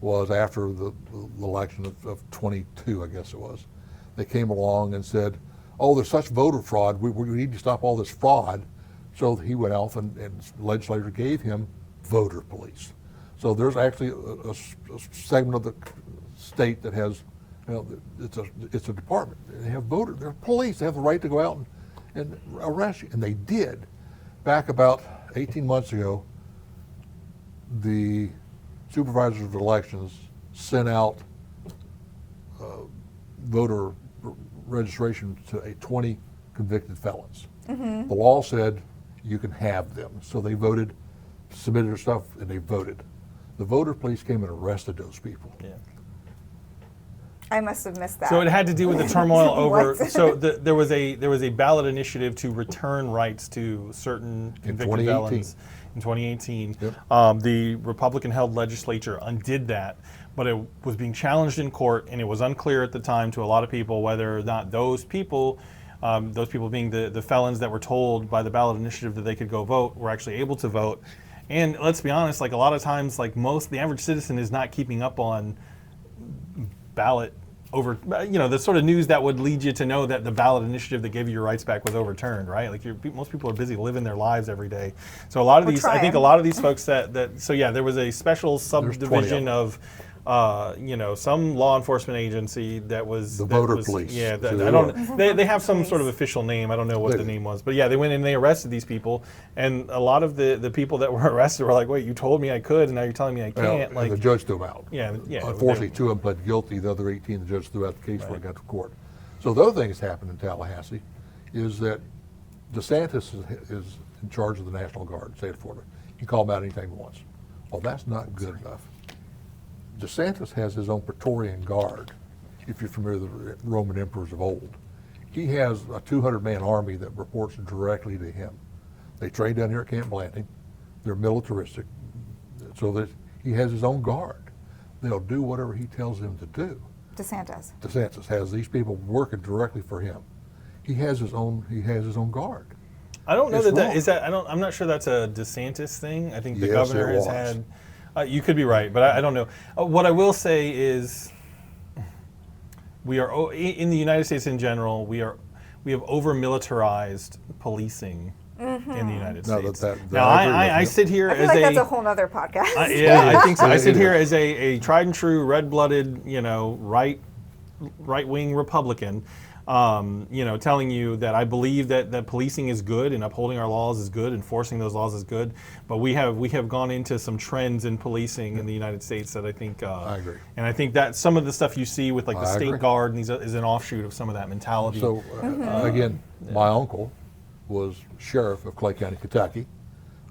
Speaker 3: was, after the election of 22, I guess it was, they came along and said, oh, there's such voter fraud, we need to stop all this fraud. So he went out and the legislature gave him voter police. So there's actually a segment of the state that has, it's a department. They have they're police. They have the right to go out and arrest you, and they did. Back about 18 months ago, the supervisors of elections sent out voter registration to 20 convicted felons. The law said you can have them. So they voted, submitted their stuff, and they voted. The voter police came and arrested those people.
Speaker 2: Yeah.
Speaker 1: I must have missed that.
Speaker 2: So it had to do with the turmoil over.
Speaker 1: What?
Speaker 2: So there was a ballot initiative to return rights to certain convicted felons in 2018.
Speaker 3: Yep.
Speaker 2: The Republican-held legislature undid that, but it was being challenged in court, and it was unclear at the time to a lot of people whether or not those people being the felons that were told by the ballot initiative that they could go vote, were actually able to vote. And let's be honest, like a lot of times, like the average citizen is not keeping up on ballot over, the sort of news that would lead you to know that the ballot initiative that gave you your rights back was overturned, right? Like most people are busy living their lives every day. So a lot of these, I think a lot of these folks so yeah, there was a special subdivision of some law enforcement agency that was
Speaker 3: the voter police.
Speaker 2: Yeah, they have some sort of official name. I don't know what the name was, but yeah, they went and they arrested these people, and a lot of the people that were arrested were like, "Wait, you told me I could, and now you're telling me I can't."
Speaker 3: And the judge threw them out.
Speaker 2: Yeah.
Speaker 3: Unfortunately, 2 of them pled guilty. The other 18, the judge threw out the case before it got to court. So the other thing that's happened in Tallahassee is that DeSantis is in charge of the National Guard, state of Florida. He can call them out anytime he wants. Well, that's not good enough. DeSantis has his own Praetorian Guard, if you're familiar with the Roman emperors of old. He has a 200-man army that reports directly to him. They train down here at Camp Blanding. They're militaristic, so that He has his own guard. They'll do whatever he tells them to do.
Speaker 1: DeSantis.
Speaker 3: DeSantis has these people working directly for him. He has his own guard.
Speaker 2: I don't know
Speaker 3: It's
Speaker 2: that
Speaker 3: wrong.
Speaker 2: is that. I'm not sure that's a DeSantis thing. I think the
Speaker 3: Yes,
Speaker 2: governor
Speaker 3: it
Speaker 2: has
Speaker 3: was.
Speaker 2: had. You could be right, but I don't know. What I will say is, we are in the United States in general. We have over militarized policing in the United
Speaker 3: No,
Speaker 2: States.
Speaker 3: that
Speaker 2: Now
Speaker 3: I agree with
Speaker 2: I
Speaker 3: you.
Speaker 2: sit here
Speaker 1: I feel
Speaker 2: as
Speaker 1: like that's a whole nother podcast.
Speaker 2: yeah, I think so. I sit
Speaker 3: It
Speaker 2: here
Speaker 3: is.
Speaker 2: as a tried and true red-blooded, right-wing Republican, telling you that I believe that policing is good and upholding our laws is good, enforcing those laws is good. But we have gone into some trends in policing in the United States that I think
Speaker 3: I agree.
Speaker 2: and I think that some of the stuff you see with like the
Speaker 3: I
Speaker 2: state
Speaker 3: agree.
Speaker 2: guard and these is an offshoot of some of that mentality.
Speaker 3: So again, my uncle was sheriff of Clay County, Kentucky.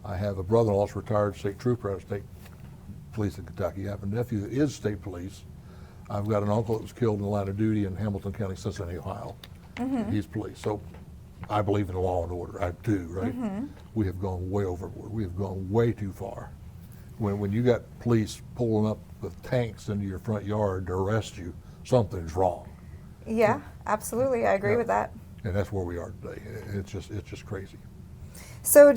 Speaker 3: I have a brother-in-law that's retired state trooper out of state police in Kentucky. I have a nephew that is state police. I've got an uncle that was killed in the line of duty in Hamilton County, Cincinnati, Ohio. He's police. So I believe in law and order. I do, right? We have gone way overboard. We have gone way too far. When you got police pulling up with tanks into your front yard to arrest you, something's wrong.
Speaker 1: Yeah, absolutely. I agree
Speaker 3: Yeah.
Speaker 1: with that.
Speaker 3: And that's where we are today. It's just crazy.
Speaker 1: So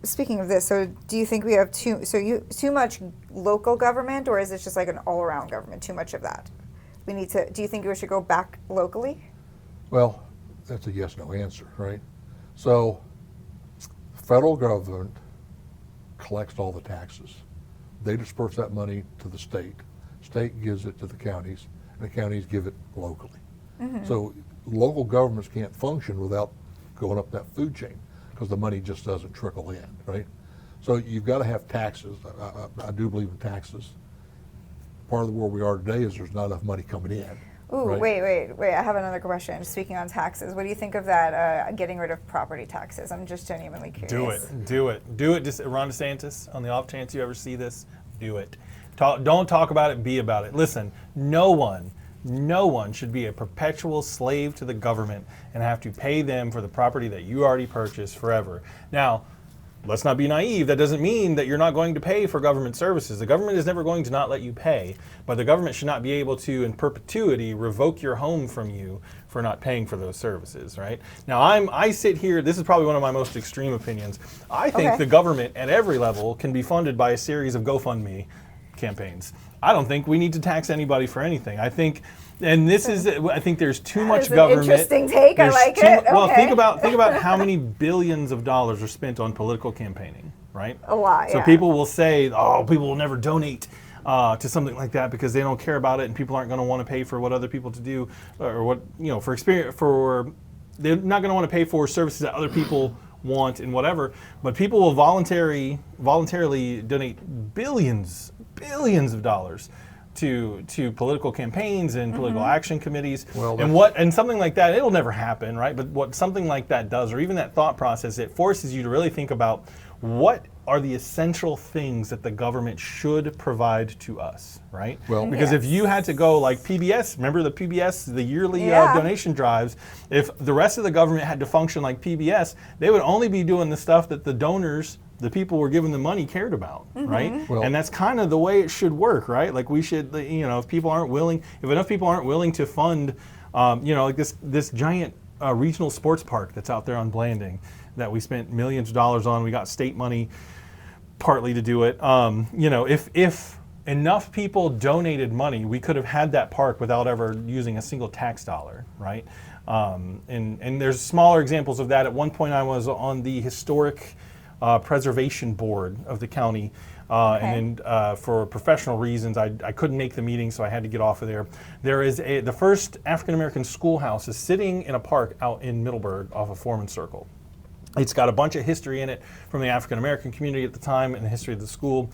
Speaker 1: speaking of this, so do you think we have too much local government, or is it just like an all-around government, too much of that? Do you think we should go back locally?
Speaker 3: Well, that's a yes/no answer, right? So, federal government collects all the taxes. They disperse that money to the state. State gives it to the counties, and the counties give it locally. So, local governments can't function without going up that food chain because the money just doesn't trickle in, right? So, you've got to have taxes. I do believe in taxes. Part of the world we are today is there's not enough money coming in.
Speaker 1: Ooh,
Speaker 3: right?
Speaker 1: wait. I have another question. Speaking on taxes, what do you think of that, getting rid of property taxes? I'm just genuinely curious.
Speaker 2: Do it. Just Ron DeSantis, on the off chance you ever see this, do it. Don't talk about it, be about it. Listen, no one should be a perpetual slave to the government and have to pay them for the property that you already purchased forever. Now, let's not be naive. That doesn't mean that you're not going to pay for government services. The government is never going to not let you pay, but the government should not be able to, in perpetuity, revoke your home from you for not paying for those services, right? Now, I sit here, this is probably one of my most extreme opinions. I think
Speaker 1: Okay.
Speaker 2: the government at every level can be funded by a series of GoFundMe campaigns. I don't think we need to tax anybody for anything. I think, and this is, I think there's too much
Speaker 1: is an
Speaker 2: government.
Speaker 1: interesting take. I
Speaker 2: There's
Speaker 1: like
Speaker 2: too
Speaker 1: it.
Speaker 2: Well,
Speaker 1: Okay.
Speaker 2: think about how many billions of dollars are spent on political campaigning, right?
Speaker 1: A lot,
Speaker 2: So
Speaker 1: yeah.
Speaker 2: people will say, oh, people will never donate to something like that because they don't care about it, and people aren't going to want to pay for what other people to do, or what, for experience, they're not going to want to pay for services that other people want and whatever, but people will voluntarily donate billions of dollars to political campaigns and political action committees.
Speaker 3: Well,
Speaker 2: And something like that, it'll never happen, right? But what something like that does, or even that thought process, it forces you to really think about what are the essential things that the government should provide to us, right?
Speaker 3: Well-
Speaker 2: because if you had to go like PBS, remember the PBS, the yearly
Speaker 1: Yeah.
Speaker 2: donation drives, if the rest of the government had to function like PBS, they would only be doing the stuff that the donors, the people who were giving the money, cared about, right?
Speaker 3: Well-
Speaker 2: And that's kind of the way it should work, right? Like we should, if enough people aren't willing to fund, like this giant regional sports park that's out there on Blanding that we spent millions of dollars on. We got state money partly to do it. If enough people donated money, we could have had that park without ever using a single tax dollar, right? And there's smaller examples of that. At one point, I was on the historic preservation board of the county, and then for professional reasons, I couldn't make the meeting, so I had to get off of there. There is the first African American schoolhouse is sitting in a park out in Middleburg off of Foreman Circle. It's got a bunch of history in it from the African American community at the time and the history of the school.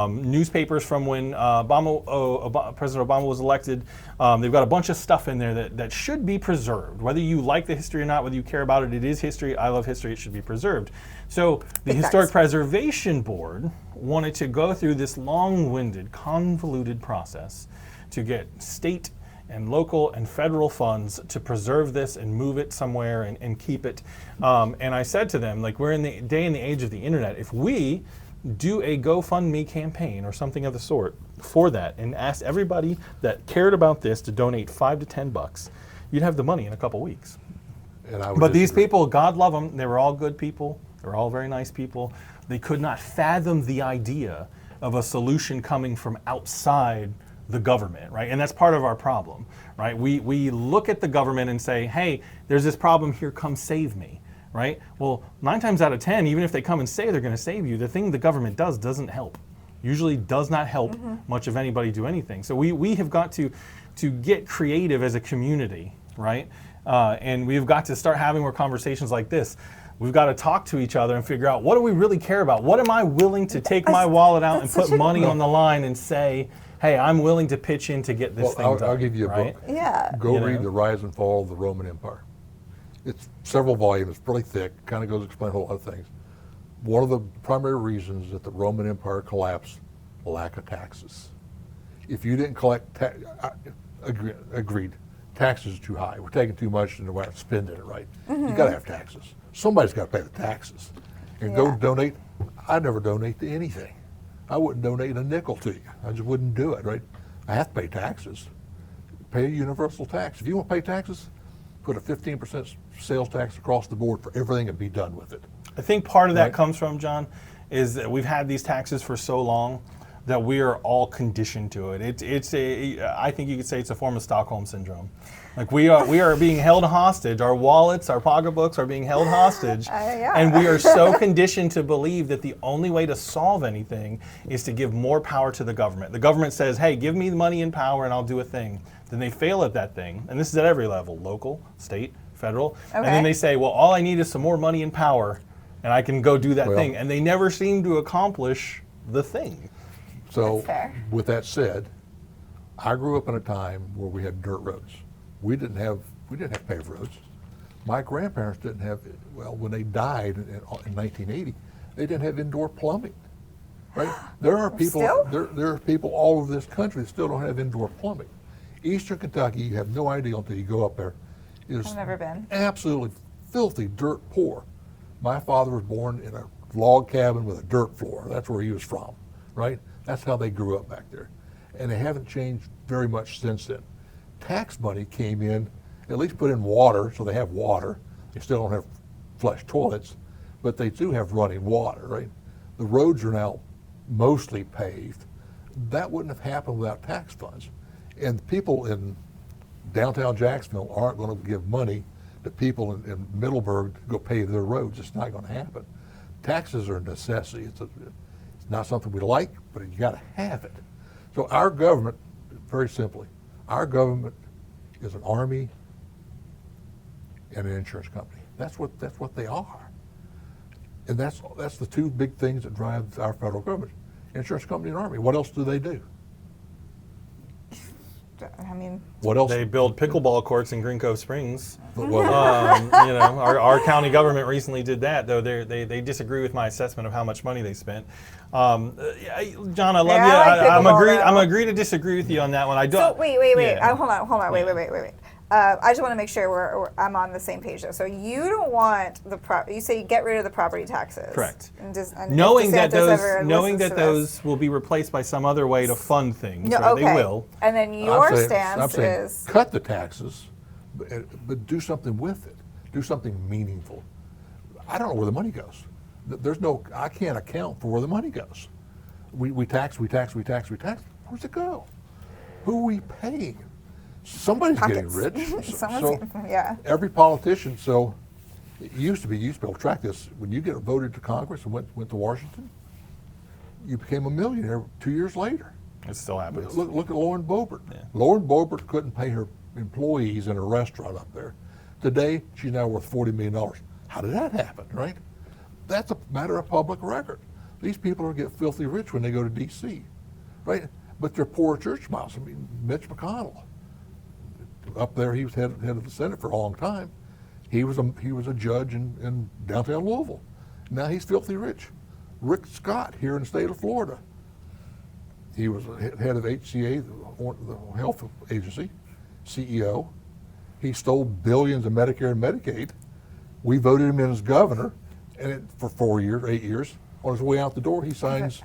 Speaker 2: Newspapers from when President Obama was elected. They've got a bunch of stuff in there that should be preserved. Whether you like the history or not, whether you care about it, it is history. I love history. It should be preserved. So the Historic Preservation Board wanted to go through this long-winded, convoluted process to get state and local and federal funds to preserve this and move it somewhere and keep it. And I said to them, like, we're in the day and the age of the internet. If we do a GoFundMe campaign or something of the sort for that and asked everybody that cared about this to donate $5 to $10, you'd have the money in a couple weeks.
Speaker 3: And I would
Speaker 2: But these
Speaker 3: disagree.
Speaker 2: people, God love them, they were all good people. They were all very nice people. They could not fathom the idea of a solution coming from outside the government, right? And that's part of our problem, right? We look at the government and say, hey, there's this problem here, come save me, right? Well, 9 times out of 10, even if they come and say they're going to save you, the thing the government does doesn't help. Usually does not help much of anybody do anything. So we have got to get creative as a community, right? And we've got to start having more conversations like this. We've got to talk to each other and figure out, what do we really care about? What am I willing to take my wallet out and put money on the line and say, hey, I'm willing to pitch in to get this thing done.
Speaker 3: I'll give you a
Speaker 2: right?
Speaker 3: book.
Speaker 1: Yeah.
Speaker 3: Go
Speaker 2: You
Speaker 3: read
Speaker 2: know?
Speaker 3: The Rise and Fall of the Roman Empire. It's several volumes, it's pretty thick, kind of goes to explain a whole lot of things. One of the primary reasons that the Roman Empire collapsed, lack of taxes. If you didn't collect, agreed, taxes are too high. We're taking too much and we're not spending it right. You got to have taxes. Somebody's got to pay the taxes. And go
Speaker 1: Yeah.
Speaker 3: donate. I never donate to anything. I wouldn't donate a nickel to you. I just wouldn't do it, right? I have to pay taxes. Pay a universal tax. If you want to pay taxes, put a 15% sales tax across the board for everything and be done with it.
Speaker 2: I think part of that
Speaker 3: Right.
Speaker 2: comes from, John, is that we've had these taxes for so long that we are all conditioned to it. I think you could say it's a form of Stockholm syndrome. Like we are being held hostage. Our wallets, our pocketbooks are being held hostage,
Speaker 1: Yeah.
Speaker 2: and we are so conditioned to believe that the only way to solve anything is to give more power to the government. The government says, "Hey, give me the money and power, and I'll do a thing." Then they fail at that thing, and this is at every level: local, state, federal. And
Speaker 1: Okay.
Speaker 2: then they say, "Well, all I need is some more money and power, and I can go do that
Speaker 3: Well-
Speaker 2: thing." And they never seem to accomplish the thing.
Speaker 3: So,
Speaker 1: That's fair.
Speaker 3: with that said, I grew up in a time where we had dirt roads. We didn't have paved roads. My grandparents didn't have. Well, when they died in 1980, they didn't have indoor plumbing. Right? There are people.
Speaker 1: Still?
Speaker 3: There are people all over this country that still don't have indoor plumbing. Eastern Kentucky, you have no idea until you go up there. Is
Speaker 1: I've never been.
Speaker 3: absolutely filthy, dirt poor. My father was born in a log cabin with a dirt floor. That's where he was from, right? That's how they grew up back there. And they haven't changed very much since then. Tax money came in, at least put in water, so they have water. They still don't have flush toilets, but they do have running water, right? The roads are now mostly paved. That wouldn't have happened without tax funds. And people in downtown Jacksonville aren't going to give money to people in Middleburg to go pave their roads. It's not going to happen. Taxes are a necessity. It's not something we like, but you got to have it. So our government, very simply, our government is an army and an insurance company. That's what they are. And that's the two big things that drive our federal government: insurance company and army. What else do they do?
Speaker 1: I mean,
Speaker 3: What else?
Speaker 2: They build pickleball courts in Green Cove Springs.
Speaker 3: Well,
Speaker 2: Our county government recently did that, though they disagree with my assessment of how much money they spent. Yeah, John, I love
Speaker 1: Yeah,
Speaker 2: you.
Speaker 1: I like
Speaker 2: I'm
Speaker 1: pickleball,
Speaker 2: agree.
Speaker 1: though.
Speaker 2: I'm agree to disagree with you on that one. I don't.
Speaker 1: so wait.
Speaker 2: Yeah.
Speaker 1: Hold on. Wait. I just want to make sure I'm on the same page though. So you don't want you say you get rid of the property taxes.
Speaker 2: Correct.
Speaker 1: And if
Speaker 2: Knowing that
Speaker 1: DeSantis ever
Speaker 2: knowing
Speaker 1: listens
Speaker 2: that
Speaker 1: to this.
Speaker 2: those will be replaced by some other way to fund things,
Speaker 1: No,
Speaker 2: right?
Speaker 1: okay.
Speaker 2: They will.
Speaker 1: And then
Speaker 3: I'm
Speaker 1: your
Speaker 3: saying
Speaker 1: stance is
Speaker 3: cut the taxes, but do something with it. Do something meaningful. I don't know where the money goes. I can't account for where the money goes. We tax. Where's it go? Who are we paying? Somebody's
Speaker 1: pockets.
Speaker 3: getting rich.
Speaker 1: Yeah.
Speaker 3: Every politician, so it used to be able to track this. When you get voted to Congress and went to Washington, you became a millionaire 2 years later.
Speaker 2: It still happens.
Speaker 3: Look at Lauren Boebert.
Speaker 2: Yeah.
Speaker 3: Lauren Boebert couldn't pay her employees in a restaurant up there. Today, she's now worth $40 million. How did that happen, right? That's a matter of public record. These people are get filthy rich when they go to D.C., right? But they're poor church mouse. I mean, Mitch McConnell, up there, he was head of the Senate for a long time. He was a judge in downtown Louisville. Now he's filthy rich. Rick Scott here in the state of Florida. He was head of HCA, the health agency, CEO. He stole billions of Medicare and Medicaid. We voted him in as governor, and for 8 years, On his way out the door, he signs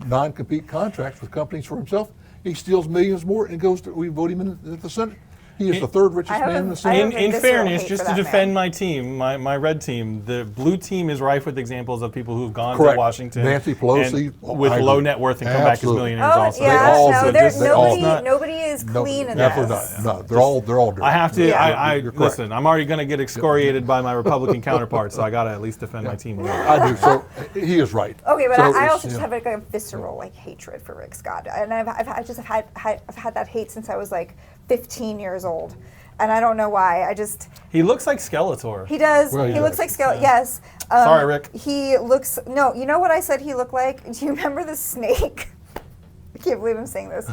Speaker 3: non-compete contracts with companies for himself. He steals millions more and we vote him in the Senate. He is the third richest man in the Senate.
Speaker 2: In fairness, just to defend my team, my red team, the blue team is rife with examples of people who've gone to Washington,
Speaker 3: Nancy Pelosi,
Speaker 2: with low net worth and come back as millionaires. Also,
Speaker 1: nobody is clean in this.
Speaker 3: No, they're all dirty.
Speaker 2: I have to. Listen. I'm already going to get excoriated by my Republican counterparts, so I got to at least defend my team.
Speaker 3: I do. So he is right.
Speaker 1: Okay, but I also just have like a visceral hatred for Rick Scott, and I've had that hate since I was like 15 years old, and I don't know why.
Speaker 2: He looks like Skeletor.
Speaker 1: He does.
Speaker 3: Well,
Speaker 1: he looks like Skeletor. Yes.
Speaker 2: Sorry, Rick.
Speaker 1: He looks. No, you know what I said he looked like? Do you remember the snake? I can't believe I'm saying this.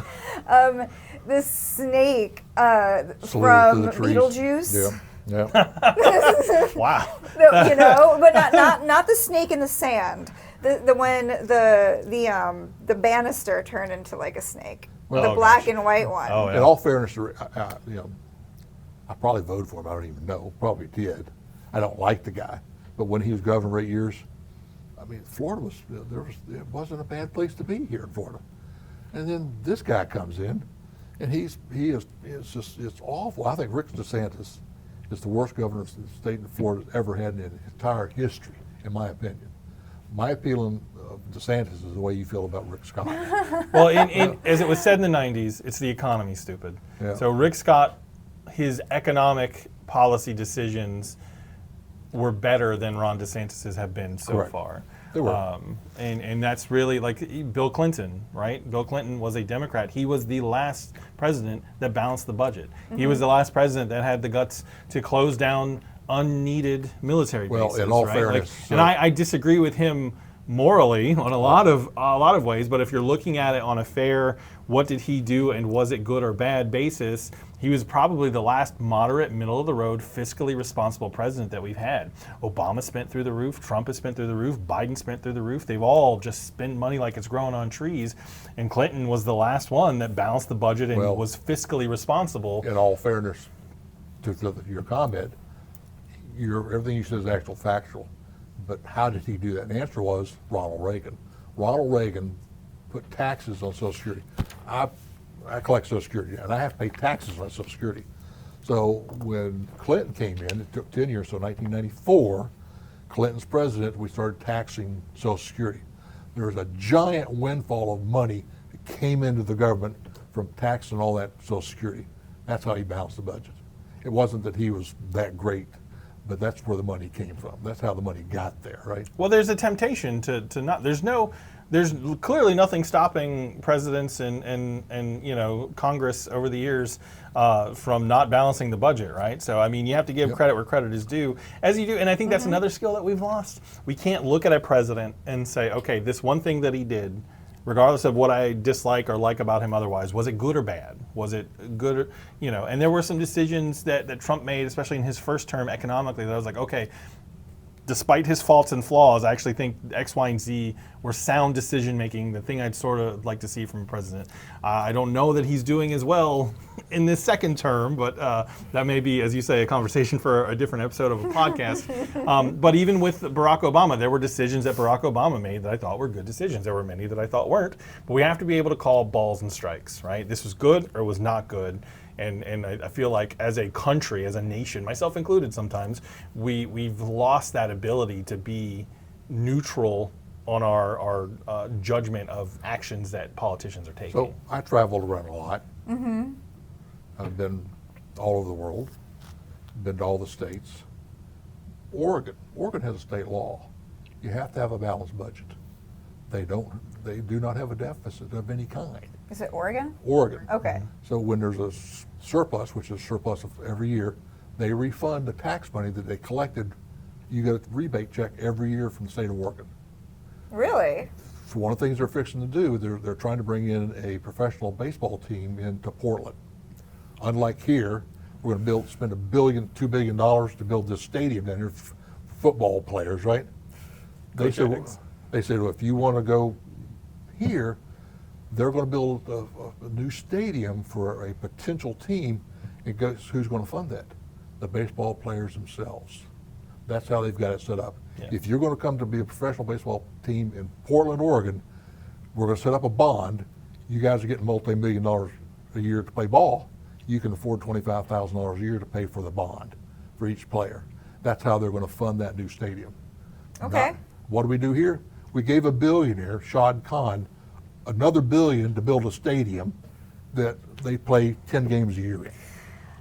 Speaker 1: The snake from Beetlejuice.
Speaker 3: Yeah.
Speaker 2: Wow.
Speaker 1: But not the snake in the sand. When the banister turned into like a snake. The black and white one.
Speaker 2: Oh, yeah.
Speaker 3: In all fairness, I probably voted for him. I don't even know. Probably did. I don't like the guy, but when he was governor 8 years, I mean, Florida it wasn't a bad place to be here in Florida. And then this guy comes in, and it's awful. I think Rick DeSantis is the worst governor the state of Florida has ever had in its entire history, in my opinion. My feeling of DeSantis is the way you feel about Rick Scott.
Speaker 2: Well, as it was said in the 90s, it's the economy, stupid.
Speaker 3: Yeah.
Speaker 2: So Rick Scott, his economic policy decisions were better than Ron DeSantis's have been so far.
Speaker 3: They were.
Speaker 2: And that's really like Bill Clinton, right? Bill Clinton was a Democrat. He was the last president that balanced the budget. Mm-hmm. He was the last president that had the guts to close down unneeded military bases.
Speaker 3: Well, in all fairness,
Speaker 2: and I disagree with him morally on a lot of ways, but if you're looking at it on a fair, what did he do and was it good or bad basis, he was probably the last moderate, middle of the road, fiscally responsible president that we've had. Obama spent through the roof, Trump has spent through the roof, Biden spent through the roof. They've all just spent money like it's growing on trees, and Clinton was the last one that balanced the budget and was fiscally responsible.
Speaker 3: In all fairness, to your comment, everything you said is actual factual. But how did he do that? And the answer was Ronald Reagan. Ronald Reagan put taxes on Social Security. I collect Social Security, and I have to pay taxes on Social Security. So when Clinton came in, it took 10 years, so 1994, Clinton's president, we started taxing Social Security. There was a giant windfall of money that came into the government from taxing all that Social Security. That's how he balanced the budget. It wasn't that he was that great, but that's where the money came from. That's how the money got there, right?
Speaker 2: Well, there's a temptation to not. There's clearly nothing stopping presidents and Congress over the years from not balancing the budget, right? So I mean, you have to give credit where credit is due, as you do. And I think that's another skill that we've lost. We can't look at a president and say, okay, this one thing that he did, regardless of what I dislike or like about him otherwise, was it good or bad? Was it good, and there were some decisions that Trump made, especially in his first term economically, that I was like, okay, despite his faults and flaws, I actually think X, Y, and Z were sound decision making, the thing I'd sort of like to see from a president. I don't know that he's doing as well in this second term, but that may be, as you say, a conversation for a different episode of a podcast. But even with Barack Obama, there were decisions that Barack Obama made that I thought were good decisions. There were many that I thought weren't, but we have to be able to call balls and strikes, right? This was good or was not good. And I feel like as a country, as a nation, myself included sometimes, we've lost that ability to be neutral on our judgment of actions that politicians are taking.
Speaker 3: So I traveled around a lot. Mm-hmm. I've been all over the world, been to all the states. Oregon has a state law. You have to have a balanced budget. They do not have a deficit of any kind.
Speaker 1: Is it Oregon?
Speaker 3: Oregon.
Speaker 1: Okay.
Speaker 3: So when there's a surplus, which is surplus of every year, they refund the tax money that they collected. You get a rebate check every year from the state of Oregon.
Speaker 1: Really?
Speaker 3: So one of the things they're fixing to do, they're trying to bring in a professional baseball team into Portland. Unlike here, we're going to spend $2 billion to build this stadium down here for football players, right? They said, well, if you want to go here, they're going to build a new stadium for a potential team, and who's going to fund that? The baseball players themselves. That's how they've got it set up.
Speaker 2: Yeah.
Speaker 3: If you're going to come to be a professional baseball team in Portland, Oregon, we're going to set up a bond. You guys are getting multi-million dollars a year to play ball. You can afford $25,000 a year to pay for the bond for each player. That's how they're going to fund that new stadium.
Speaker 1: Okay.
Speaker 3: Now, what do we do here? We gave a billionaire, Shad Khan, another $1 billion to build a stadium that they play 10 games a year in.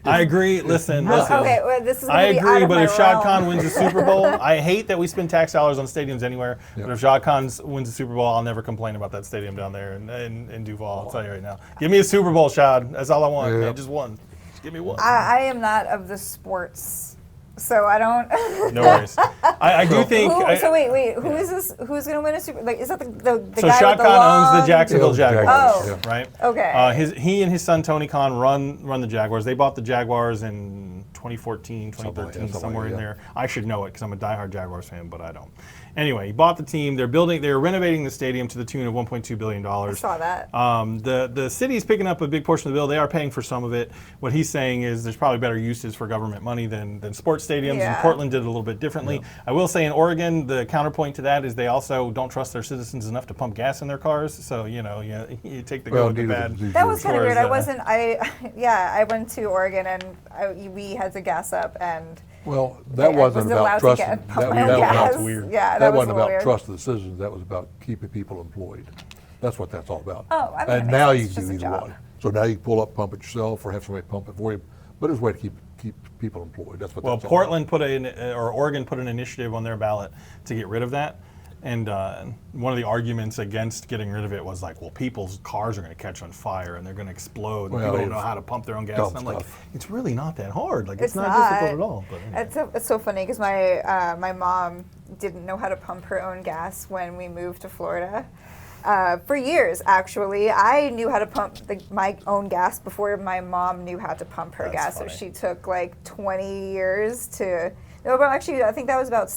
Speaker 2: I agree. Listen.
Speaker 1: Okay, well, this is going
Speaker 2: I
Speaker 1: to be out
Speaker 2: agree,
Speaker 1: of
Speaker 2: but
Speaker 1: my
Speaker 2: if Shad
Speaker 1: realm.
Speaker 2: Khan wins the Super Bowl, I hate that we spend tax dollars on stadiums anywhere.
Speaker 3: Yep.
Speaker 2: But if Shad Khan wins the Super Bowl, I'll never complain about that stadium down there in Duval. I'll tell you right now. Give me a Super Bowl, Shad. That's all I want.
Speaker 3: Yep.
Speaker 2: Man, just one. Just give me one.
Speaker 1: I am not of the sports, so I don't.
Speaker 2: No worries. I do think.
Speaker 1: So wait, who is this? Who's going to win a Super? Like, is that the
Speaker 2: So
Speaker 1: guy
Speaker 2: Shad
Speaker 1: with the
Speaker 2: Khan
Speaker 1: long?
Speaker 2: owns the Jacksonville
Speaker 3: Yeah,
Speaker 2: Jaguars,
Speaker 1: Oh.
Speaker 2: right?
Speaker 1: Okay.
Speaker 2: He and his son Tony Khan run the Jaguars. They bought the Jaguars in 2014, 2013,
Speaker 3: something
Speaker 2: somewhere
Speaker 3: like
Speaker 2: in
Speaker 3: that.
Speaker 2: there. I should know it because I'm a diehard Jaguars fan, but I don't. Anyway, he bought the team. They're renovating the stadium to the tune of $1.2 billion.
Speaker 1: I saw that.
Speaker 2: The city's picking up a big portion of the bill. They are paying for some of it. What he's saying is there's probably better uses for government money than sports stadiums.
Speaker 1: Yeah.
Speaker 2: And Portland did it a little bit differently. I will say in Oregon, the counterpoint to that is they also don't trust their citizens enough to pump gas in their cars. So, you take the good with the bad.
Speaker 1: That was kind of weird.
Speaker 2: Towards,
Speaker 1: I went to Oregon and we had to gas up and.
Speaker 3: Well, that wasn't about trust.
Speaker 2: That's weird.
Speaker 1: Yeah,
Speaker 3: that
Speaker 1: was
Speaker 3: wasn't
Speaker 1: a little
Speaker 3: about
Speaker 1: weird.
Speaker 3: trust of the citizens. That was about keeping people employed. That's what that's all about.
Speaker 1: Oh, I mean,
Speaker 3: and
Speaker 1: it
Speaker 3: now
Speaker 1: makes
Speaker 3: you
Speaker 1: sense.
Speaker 3: can
Speaker 1: It's
Speaker 3: do
Speaker 1: just a
Speaker 3: either
Speaker 1: job.
Speaker 3: one. So now you can pull up, pump it yourself, or have somebody pump it for you. But it's a way to keep people employed. That's what.
Speaker 2: Well,
Speaker 3: that's all
Speaker 2: Portland Oregon put an initiative on their ballot to get rid of that. And one of the arguments against getting rid of it was like, well, people's cars are going to catch on fire and they're going to explode. And
Speaker 3: Well,
Speaker 2: people don't know
Speaker 3: it's
Speaker 2: how to pump their own gas.
Speaker 3: dumb
Speaker 2: And I'm like,
Speaker 3: stuff.
Speaker 2: it's really not that hard. Like,
Speaker 1: It's
Speaker 2: not
Speaker 1: not.
Speaker 2: difficult at all. But anyway.
Speaker 1: It's so funny because my mom didn't know how to pump her own gas when we moved to Florida. For years, actually, I knew how to pump my own gas before my mom knew how to pump her
Speaker 2: That's
Speaker 1: gas.
Speaker 2: funny.
Speaker 1: So she took like 20 years to. No, but actually, I think that was about.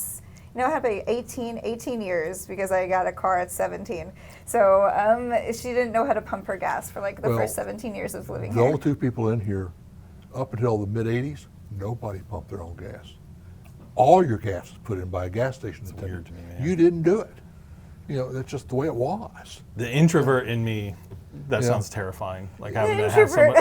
Speaker 1: I had about 18 years because I got a car at 17. So she didn't know how to pump her gas for like the
Speaker 3: Well,
Speaker 1: first 17 years of living
Speaker 3: The
Speaker 1: here.
Speaker 3: only two people in here, up until the mid '80s, nobody pumped their own gas. All your gas was put in by a gas station attendant.
Speaker 2: weird to me, man.
Speaker 3: You didn't do it. That's just the way it was.
Speaker 2: The introvert in me, that
Speaker 3: Yeah.
Speaker 2: sounds terrifying. Like
Speaker 1: The
Speaker 2: having to have
Speaker 1: introvert.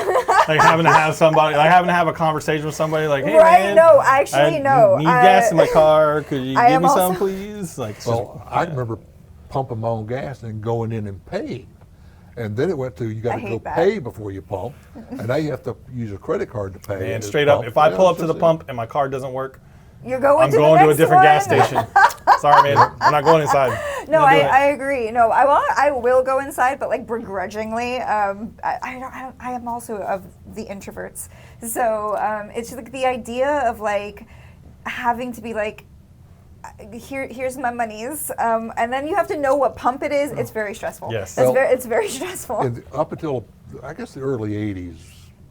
Speaker 2: somebody, having to have a conversation with somebody like, hey
Speaker 1: Right,
Speaker 2: man,
Speaker 1: no, actually,
Speaker 2: I
Speaker 1: no,
Speaker 2: need gas in my car. Could you
Speaker 1: I
Speaker 2: give
Speaker 1: am
Speaker 2: me some,
Speaker 1: also-
Speaker 2: please? Like, it's
Speaker 3: Well,
Speaker 2: just-
Speaker 3: I remember pumping my own gas and going in and paying. And then it went to you got
Speaker 1: I
Speaker 3: to go
Speaker 1: hate that.
Speaker 3: pay before you pump. And now you have to use a credit card to pay.
Speaker 2: man,
Speaker 3: and
Speaker 2: straight
Speaker 3: pump.
Speaker 2: up, if I
Speaker 3: Yeah,
Speaker 2: pull up
Speaker 3: it's
Speaker 2: to the
Speaker 3: just-
Speaker 2: pump and my car doesn't work,
Speaker 1: You're going
Speaker 2: I'm
Speaker 1: to
Speaker 2: going
Speaker 1: the
Speaker 2: to a
Speaker 1: next
Speaker 2: different gas
Speaker 1: one?
Speaker 2: station. Sorry, man, I'm not going inside.
Speaker 1: No,
Speaker 2: I'm not doing it.
Speaker 1: I agree. No, I will go inside, but like begrudgingly. I am also of the introverts, so it's just like the idea of like having to be like, here's my monies, and then you have to know what pump it is. It's very stressful.
Speaker 2: Yes.
Speaker 1: It's very stressful.
Speaker 3: Up until, I guess, the early '80s,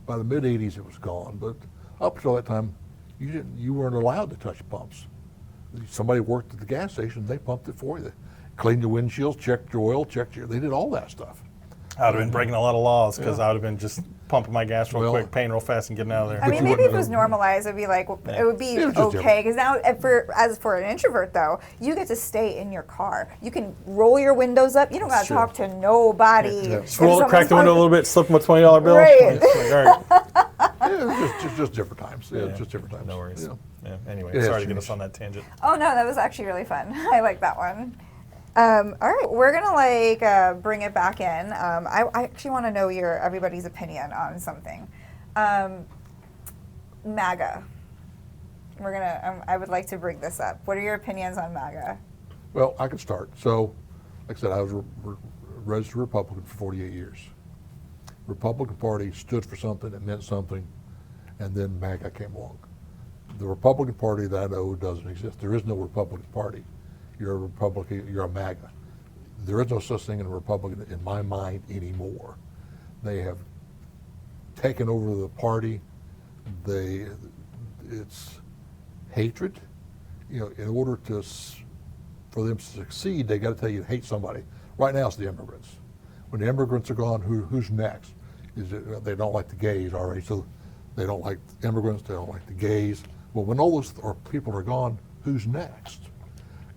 Speaker 3: by the mid '80s it was gone. But up until that time, you weren't allowed to touch pumps. Somebody worked at the gas station, they pumped it for you. Cleaned your windshields, checked your oil, they did all that stuff.
Speaker 2: I would have been breaking a lot of laws because I would have been just pumping my gas real
Speaker 3: Well-
Speaker 2: quick, paying real fast, and getting out of there.
Speaker 1: I mean,
Speaker 3: you
Speaker 1: maybe
Speaker 3: wouldn't
Speaker 1: if it was
Speaker 3: have-
Speaker 1: normalized, it'd be like it would be
Speaker 3: It was just
Speaker 1: okay. Because now, as for an introvert though, you get to stay in your car. You can roll your windows up. You don't got to
Speaker 3: Sure.
Speaker 1: talk to nobody.
Speaker 3: Yeah.
Speaker 1: If
Speaker 2: Just roll, crack
Speaker 1: someone's
Speaker 2: the window a
Speaker 1: talking-
Speaker 2: little bit, slip them a $20 bill.
Speaker 1: Right.
Speaker 2: It's like, all right.
Speaker 3: Yeah, it's just different times. Yeah,
Speaker 2: Yeah.
Speaker 3: just different times.
Speaker 2: No worries.
Speaker 3: Yeah.
Speaker 2: Yeah. Anyway,
Speaker 3: It has
Speaker 2: sorry to get
Speaker 3: changed.
Speaker 2: us on that tangent.
Speaker 1: Oh no, that was actually really fun. I like that one. All right, we're gonna bring it back in. I actually want to know everybody's opinion on something. MAGA. I would like to bring this up. What are your opinions on MAGA?
Speaker 3: Well, I can start. So, like I said, I was a registered Republican for 48 years. Republican Party stood for something, it meant something, and then MAGA came along. The Republican Party that I know doesn't exist. There is no Republican Party. You're a Republican, you're a MAGA. There is no such thing as a Republican in my mind anymore. They have taken over the party. It's hatred. In order for them to succeed, they got to tell you to hate somebody. Right now, it's the immigrants. When the immigrants are gone, who's next? They don't like the gays already, so they don't like immigrants. They don't like the gays. Well, when all those people are gone, who's next?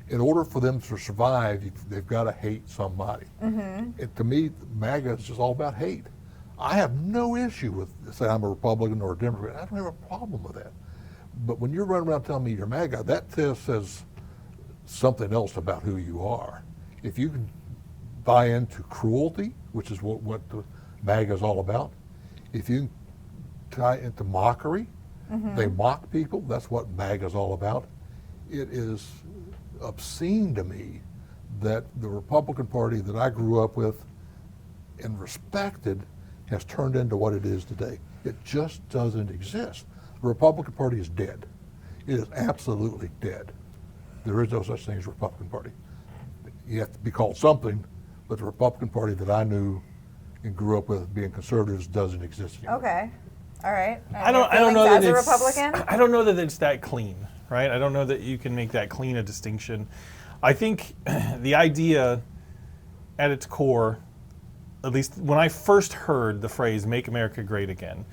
Speaker 3: In order for them to survive, they've got to hate somebody. To me, MAGA is just all about hate. I have no issue with saying I'm a Republican or a Democrat. I don't have a problem with that. But when you're running around telling me you're MAGA, that says something else about who you are. If you can buy into cruelty, which is what the MAGA is all about, if you can tie into mockery, they mock people, that's what MAGA is all about. It is obscene to me that the Republican Party that I grew up with and respected has turned into what it is today. It just doesn't exist. The Republican Party is dead. It is absolutely dead. There is no such thing as Republican Party. You have to be called something, but the Republican Party that I knew and grew up with being conservatives doesn't exist anymore.
Speaker 1: Okay. All right.
Speaker 2: I don't know that
Speaker 1: as a
Speaker 2: it's,
Speaker 1: Republican?
Speaker 2: I don't know that it's that clean, right? I don't know that you can make that clean a distinction. I think the idea at its core, at least when I first heard the phrase "Make America Great Again,"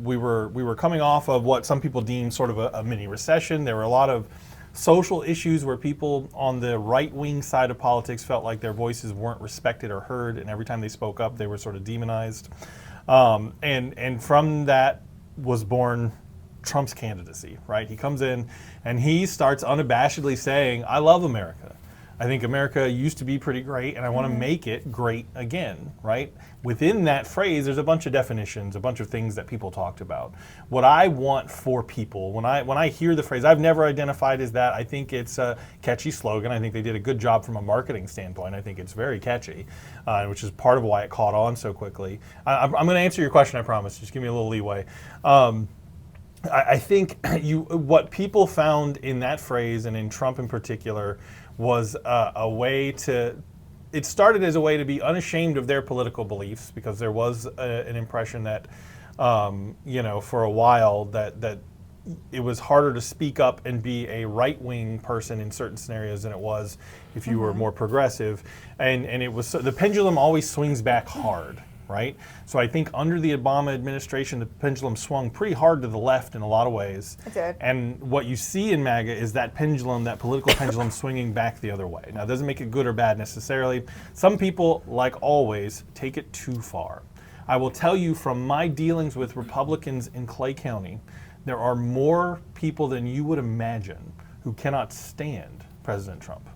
Speaker 2: we were coming off of what some people deem sort of a mini recession. There were a lot of social issues where people on the right-wing side of politics felt like their voices weren't respected or heard, and every time they spoke up, they were sort of demonized. And from that was born Trump's candidacy, right? He comes in and he starts unabashedly saying, I love America. I think America used to be pretty great and I want to make it great again, right? Within that phrase, there's a bunch of definitions, a bunch of things that people talked about. What I want for people, when I hear the phrase, I've never identified as that. I think it's a catchy slogan. I think they did a good job from a marketing standpoint. I think it's very catchy, which is part of why it caught on so quickly. I'm going to answer your question, I promise. Just give me a little leeway. I think what people found in that phrase and in Trump in particular was a way to, it started as a way to be unashamed of their political beliefs, because there was an impression that, for a while that it was harder to speak up and be a right-wing person in certain scenarios than it was if you were more progressive. And it was, the pendulum always swings back hard. Right? So I think under the Obama administration, the pendulum swung pretty hard to the left in a lot of ways.
Speaker 1: It did.
Speaker 2: And what you see in MAGA is that pendulum, that political pendulum swinging back the other way. Now, it doesn't make it good or bad necessarily. Some people, like always, take it too far. I will tell you from my dealings with Republicans in Clay County, there are more people than you would imagine who cannot stand President Trump.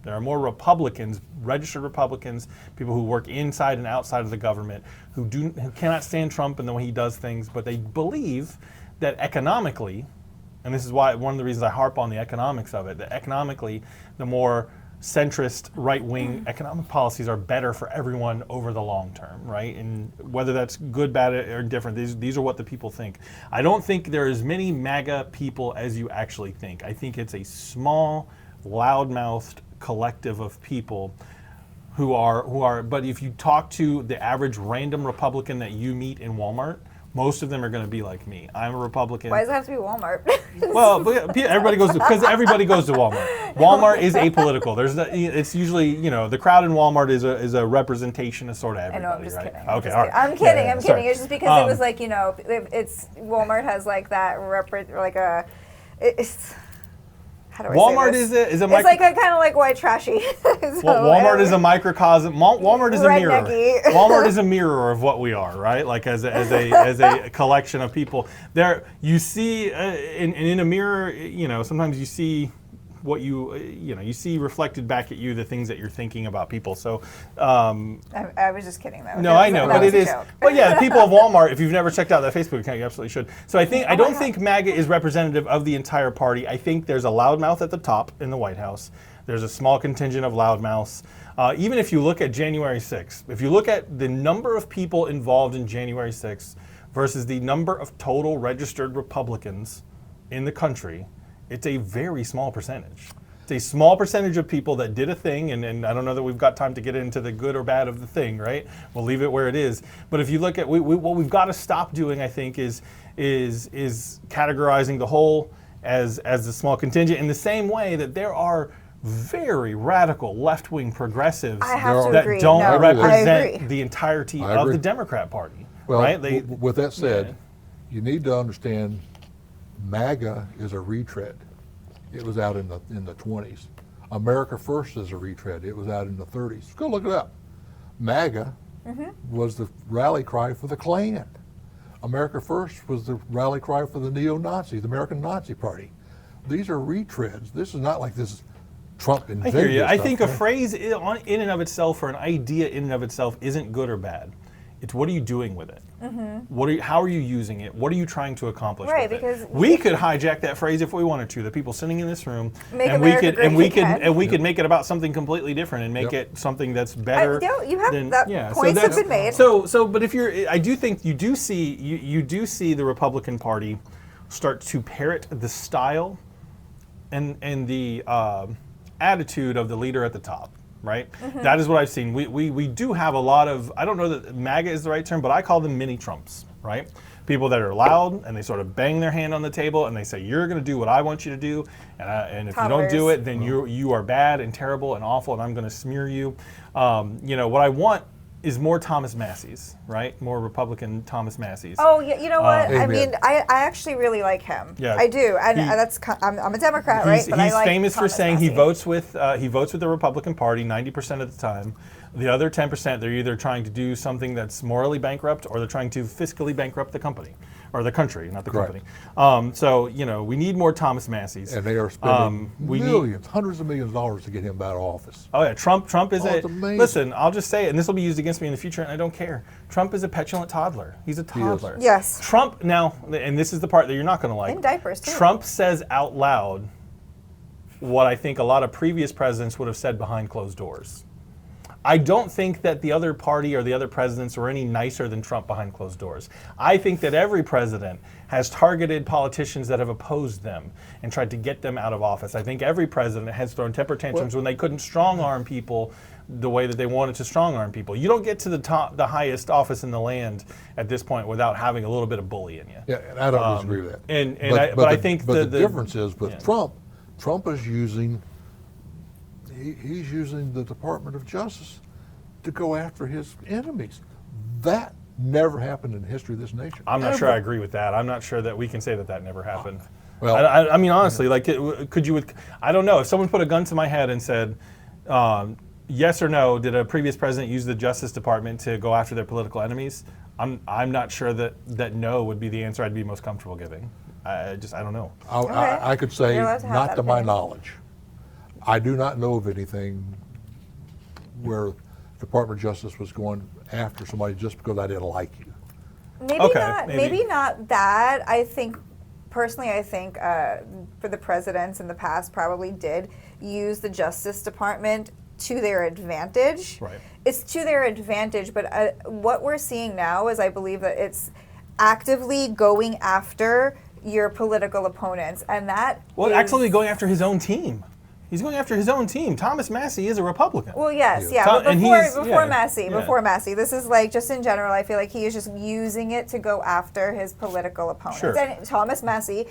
Speaker 2: There are more Republicans, registered Republicans, people who work inside and outside of the government, who cannot stand Trump and the way he does things, but they believe that economically, and this is why one of the reasons I harp on the economics of it, that economically, the more centrist right-wing economic policies are better for everyone over the long term, right? And whether that's good, bad, or indifferent, these are what the people think. I don't think there are as many MAGA people as you actually think. I think it's a small, loud-mouthed collective of people who are, but if you talk to the average random Republican that you meet in Walmart, most of them are going to be like me. I'm a Republican.
Speaker 1: Why does it have to be Walmart?
Speaker 2: Well, but everybody goes because everybody goes to Walmart. Walmart is apolitical. It's usually, the crowd in Walmart is a representation of sort of everybody.
Speaker 1: I know, I'm just
Speaker 2: right?
Speaker 1: kidding.
Speaker 2: Okay, all right.
Speaker 1: I'm kidding.
Speaker 2: Yeah,
Speaker 1: I'm
Speaker 2: sorry.
Speaker 1: kidding. It's just because it was like, it's Walmart has like that it's. How do I
Speaker 2: Walmart
Speaker 1: say this?
Speaker 2: is a
Speaker 1: it's like kind of like white trashy. So
Speaker 2: Walmart is a microcosm. Walmart is a mirror.
Speaker 1: Rednecky.
Speaker 2: Walmart is a mirror of what we are, right? Like as a collection of people. There you see in a mirror. Sometimes you see what you see reflected back at you the things that you're thinking about people. So
Speaker 1: I was just kidding though.
Speaker 2: No, I know, but it is. Well, yeah, the people of Walmart. If you've never checked out that Facebook account, you absolutely should. So I don't think MAGA is representative of the entire party. I think there's a loudmouth at the top in the White House. There's a small contingent of loudmouths. Even if you look at January 6th, if you look at the number of people involved in January 6th versus the number of total registered Republicans in the country, it's a very small percentage. It's a small percentage of people that did a thing, and I don't know that we've got time to get into the good or bad of the thing, right? We'll leave it where it is. But if you look at what we've got to stop doing, I think, is categorizing the whole as a small contingent in the same way that there are very radical left-wing progressives that don't represent the entirety of the Democrat Party.
Speaker 3: Well,
Speaker 2: right?
Speaker 3: With that said, you need to understand MAGA is a retread. It was out in the 20s. America First is a retread. It was out in the 30s. Go look it up. MAGA was the rally cry for the Klan. America First was the rally cry for the neo-Nazis, the American Nazi Party. These are retreads. This is not like this Trump
Speaker 2: I
Speaker 3: invented
Speaker 2: hear you. I
Speaker 3: stuff,
Speaker 2: think a
Speaker 3: right?
Speaker 2: phrase in and of itself, or an idea in and of itself, isn't good or bad. It's what are you doing with it? How are you using it? What are you trying to accomplish
Speaker 1: Right,
Speaker 2: with
Speaker 1: because
Speaker 2: it? We could hijack that phrase if we wanted to. The people sitting in this room,
Speaker 1: Make
Speaker 2: and
Speaker 1: America
Speaker 2: we could
Speaker 1: great
Speaker 2: and we could
Speaker 1: again.
Speaker 2: and we could make it about something completely different and make it something that's better.
Speaker 1: You have
Speaker 2: than,
Speaker 1: that.
Speaker 2: yeah,
Speaker 1: Points have
Speaker 2: that's-
Speaker 1: been made.
Speaker 2: So, but if you're, I do think you do see the Republican Party start to parrot the style and the attitude of the leader at the top, right? That is what I've seen. We do have a lot of, I don't know that MAGA is the right term, but I call them mini Trumps, right? People that are loud and they sort of bang their hand on the table and they say, you're going to do what I want you to do, and if you don't do
Speaker 1: Toddlers.
Speaker 2: it, then you are bad and terrible and awful, and I'm going to smear you. What I want is more Thomas Massey's, right? More Republican Thomas Massey's.
Speaker 1: Oh, yeah, you know what? I
Speaker 3: Amen.
Speaker 1: mean, I actually really like him.
Speaker 2: Yeah.
Speaker 1: I do, and
Speaker 2: He-
Speaker 1: I'm a Democrat, right? But I
Speaker 2: He's
Speaker 1: like
Speaker 2: famous for
Speaker 1: Thomas
Speaker 2: saying he
Speaker 1: Massey.
Speaker 2: votes with the Republican Party 90% of the time. The other 10%, they're either trying to do something that's morally bankrupt or they're trying to fiscally bankrupt the company or the country, not the
Speaker 3: Correct.
Speaker 2: company. We need more Thomas Massey's.
Speaker 3: And they are spending
Speaker 2: we need-
Speaker 3: millions, hundreds of millions of dollars to get him out of office.
Speaker 2: Oh yeah, Trump is
Speaker 3: it's amazing.
Speaker 2: listen, I'll just say it, and this will be used against me in the future, and I don't care. Trump is a petulant toddler. He's a toddler.
Speaker 1: Yes.
Speaker 2: Trump now, and this is the part that you're not going to like.
Speaker 1: In diapers, too.
Speaker 2: Trump says out loud what I think a lot of previous presidents would have said behind closed doors. I don't think that the other party or the other presidents are any nicer than Trump behind closed doors. I think that every president has targeted politicians that have opposed them and tried to get them out of office. I think every president has thrown temper tantrums when they couldn't strong-arm people the way that they wanted to strong-arm people. You don't get to the highest office in the land at this point without having a little bit of bully in you.
Speaker 3: Yeah, and I don't disagree with that.
Speaker 2: But I think
Speaker 3: the
Speaker 2: the
Speaker 3: difference is with
Speaker 2: yeah.
Speaker 3: Trump is using. He's using the Department of Justice to go after his enemies. That never happened in the history of this nation.
Speaker 2: I'm not sure I agree with that. I'm not sure that we can say that never happened.
Speaker 3: Well-
Speaker 2: I mean, honestly, like, could you? I don't know. If someone put a gun to my head and said, yes or no, did a previous president use the Justice Department to go after their political enemies? I'm not sure that no would be the answer I'd be most comfortable giving. I don't know.
Speaker 3: I could say,
Speaker 1: You're allowed to have
Speaker 3: not
Speaker 1: that
Speaker 3: to my
Speaker 1: opinion.
Speaker 3: knowledge. I do not know of anything where Department of Justice was going after somebody just because I didn't like you.
Speaker 1: Maybe not that. I think personally, for the presidents in the past probably did use the Justice Department to their advantage.
Speaker 2: Right.
Speaker 1: It's to their advantage, but what we're seeing now is I believe that it's actively going after your political opponents, and that is,
Speaker 2: actually going after his own team. He's going after his own team. Thomas Massey is a Republican.
Speaker 1: Well, yes,
Speaker 3: Yeah.
Speaker 1: yeah, but
Speaker 2: And
Speaker 1: before
Speaker 2: he's- yeah,
Speaker 1: Massey,
Speaker 2: yeah.
Speaker 1: before Massey, this is like just in general. I feel like he is just using it to go after his political opponents.
Speaker 2: Sure.
Speaker 1: And Thomas Massey,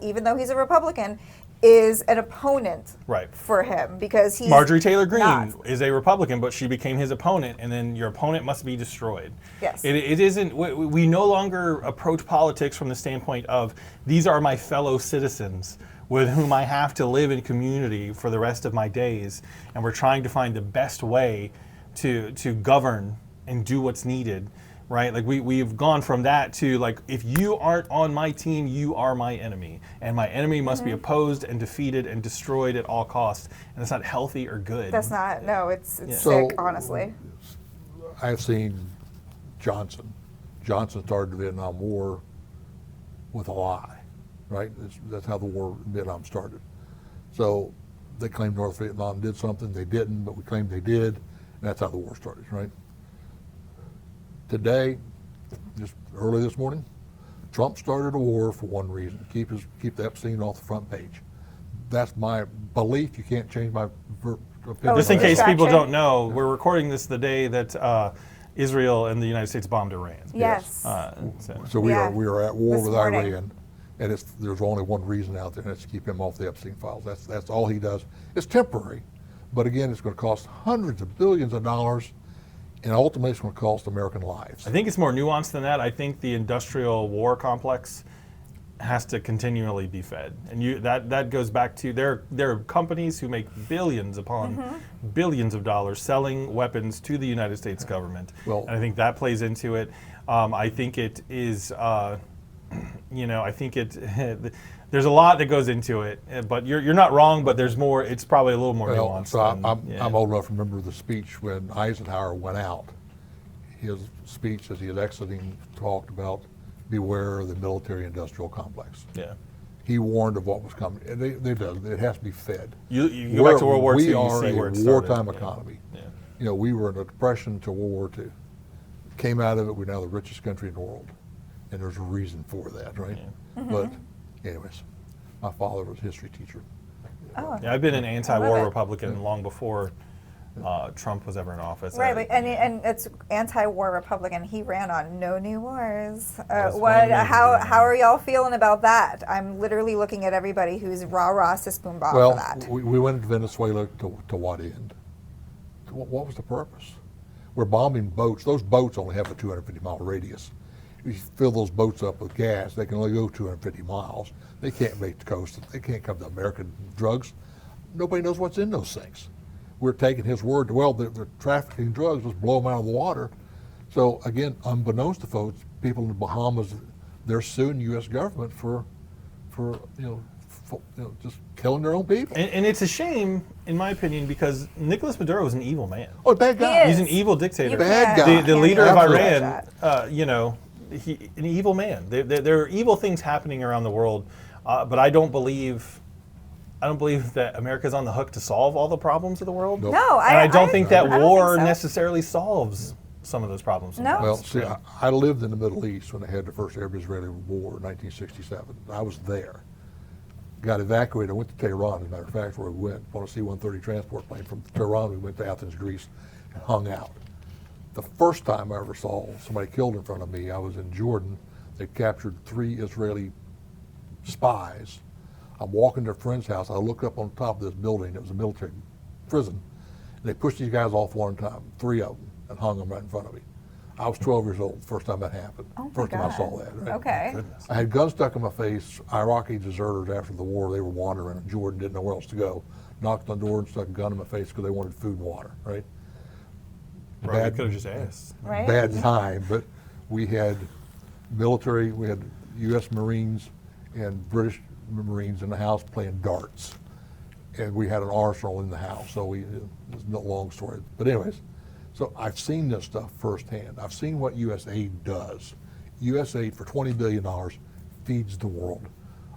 Speaker 1: even though he's a Republican, is an opponent
Speaker 2: Right.
Speaker 1: for him because he's
Speaker 2: Marjorie Taylor Greene
Speaker 1: not.
Speaker 2: is a Republican, but she became his opponent, and then your opponent must be destroyed.
Speaker 1: Yes.
Speaker 2: It isn't, we no longer approach politics from the standpoint of, these are my fellow citizens with whom I have to live in community for the rest of my days, and we're trying to find the best way to govern and do what's needed. Right, like we've gone from that to like, if you aren't on my team, you are my enemy, and my enemy must be opposed and defeated and destroyed at all costs, and it's not healthy or good.
Speaker 1: That's not. No, it's
Speaker 2: Yeah.
Speaker 3: So-
Speaker 1: sick, honestly.
Speaker 3: I've seen Johnson. Johnson started the Vietnam War with a lie, right? That's how the war in Vietnam started. So they claimed North Vietnam did something, they didn't, but we claimed they did, and that's how the war started, right? Today, just early this morning, Trump started a war for one reason: keep the Epstein off the front page. That's my belief. You can't change my opinion.
Speaker 2: Just in
Speaker 1: Oh,
Speaker 2: case people
Speaker 1: distraction.
Speaker 2: don't know, we're recording this the day that Israel and the United States bombed Iran.
Speaker 1: Yes.
Speaker 3: So we
Speaker 1: Yeah.
Speaker 3: are at war
Speaker 1: This
Speaker 3: with
Speaker 1: morning.
Speaker 3: Iran, and there's only one reason out there, and that's to keep him off the Epstein files. That's all he does. It's temporary, but again, it's going to cost hundreds of billions of dollars, and ultimately, it's going to cost American lives.
Speaker 2: I think it's more nuanced than that. I think the industrial war complex has to continually be fed, and that goes back to there are companies who make billions upon billions of dollars selling weapons to the United States government.
Speaker 3: Well,
Speaker 2: and I think that plays into it. I think it is, I think it. There's a lot that goes into it, but you're not wrong. But there's more. It's probably a little more nuanced.
Speaker 3: So I'm old enough to remember the speech when Eisenhower went out. His speech as he was exiting talked about beware of the military-industrial complex.
Speaker 2: Yeah.
Speaker 3: He warned of what was coming. And they do. It has to be fed.
Speaker 2: You go back to World War II,
Speaker 3: We
Speaker 2: you
Speaker 3: are
Speaker 2: see where
Speaker 3: a
Speaker 2: it started.
Speaker 3: wartime economy.
Speaker 2: Yeah.
Speaker 3: We were in a depression until World War II. Came out of it, we're now the richest country in the world. And there's a reason for that, right?
Speaker 2: Yeah.
Speaker 3: But anyways, my father was a history teacher.
Speaker 1: Oh.
Speaker 2: Yeah, I've been an
Speaker 1: I
Speaker 2: anti-war
Speaker 1: love it.
Speaker 2: Republican long before Trump was ever in office.
Speaker 1: Right, but, and it's anti-war Republican. He ran on no new wars.
Speaker 2: That's
Speaker 1: What?
Speaker 2: one man
Speaker 1: How
Speaker 2: doing
Speaker 1: how are y'all feeling about that? I'm literally looking at everybody who's rah sis boom bah
Speaker 3: Well,
Speaker 1: for that.
Speaker 3: we went to Venezuela to what end? What was the purpose? We're bombing boats. Those boats only have a 250-mile radius. If you fill those boats up with gas, they can only go 250 miles. They can't make the coast. They can't come to American drugs. Nobody knows what's in those things. We're taking his word. Well, the trafficking drugs was blow them out of the water. So again, unbeknownst to folks, people in the Bahamas, they're suing the U.S. government for just killing their own people.
Speaker 2: And it's a shame, in my opinion, because Nicolas Maduro is an evil man.
Speaker 3: Oh, bad guy.
Speaker 1: He is.
Speaker 2: He's an evil dictator.
Speaker 3: Bad guy.
Speaker 2: The leader of
Speaker 3: Absolutely.
Speaker 2: Iran, an evil man. There are evil things happening around the world, but I don't believe that America's on the hook to solve all the problems of the world.
Speaker 3: Nope.
Speaker 1: No,
Speaker 2: And I don't think that
Speaker 1: I don't
Speaker 2: war
Speaker 1: think so.
Speaker 2: necessarily solves some of those problems.
Speaker 1: No.
Speaker 3: Well,
Speaker 2: sometimes.
Speaker 3: see, I lived in the Middle East when they had the first Arab-Israeli war in 1967. I was there. Got evacuated. I went to Tehran, as a matter of fact, where we went on a C-130 transport plane. From Tehran, we went to Athens, Greece, and hung out. The first time I ever saw somebody killed in front of me, I was in Jordan. They captured 3 Israeli spies. I'm walking to a friend's house. I look up on top of this building. It was a military prison. And they pushed these guys off one time, 3 of them, and hung them right in front of me. I was 12 years old the first time that happened.
Speaker 1: Oh my
Speaker 3: First time I
Speaker 1: God.
Speaker 3: saw that. Right?
Speaker 1: Okay.
Speaker 2: Goodness.
Speaker 3: I had guns stuck in my face. Iraqi deserters after the war, they were wandering in Jordan, didn't know where else to go. Knocked on the door and stuck a gun in my face because they wanted food and water, right?
Speaker 2: Bro, you could have just asked.
Speaker 1: Right?
Speaker 3: Bad time, but we had military, we had U.S. Marines and British Marines in the house playing darts. And we had an arsenal in the house, so it's no long story. But anyways, so I've seen this stuff firsthand. I've seen what U.S. aid does. U.S. aid for $20 billion feeds the world.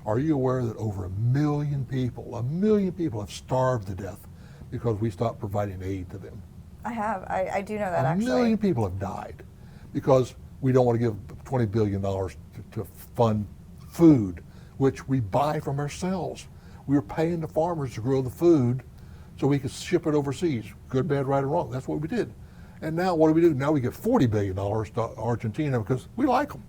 Speaker 3: Are you aware that over 1 million people have starved to death because we stopped providing aid to them?
Speaker 1: I have. I do know that actually.
Speaker 3: 1 million people have died because we don't want to give $20 billion to fund food, which we buy from ourselves. We were paying the farmers to grow the food so we could ship it overseas. Good, bad, right, or wrong. That's what we did. And now what do? Now we give $40 billion to Argentina because we like them.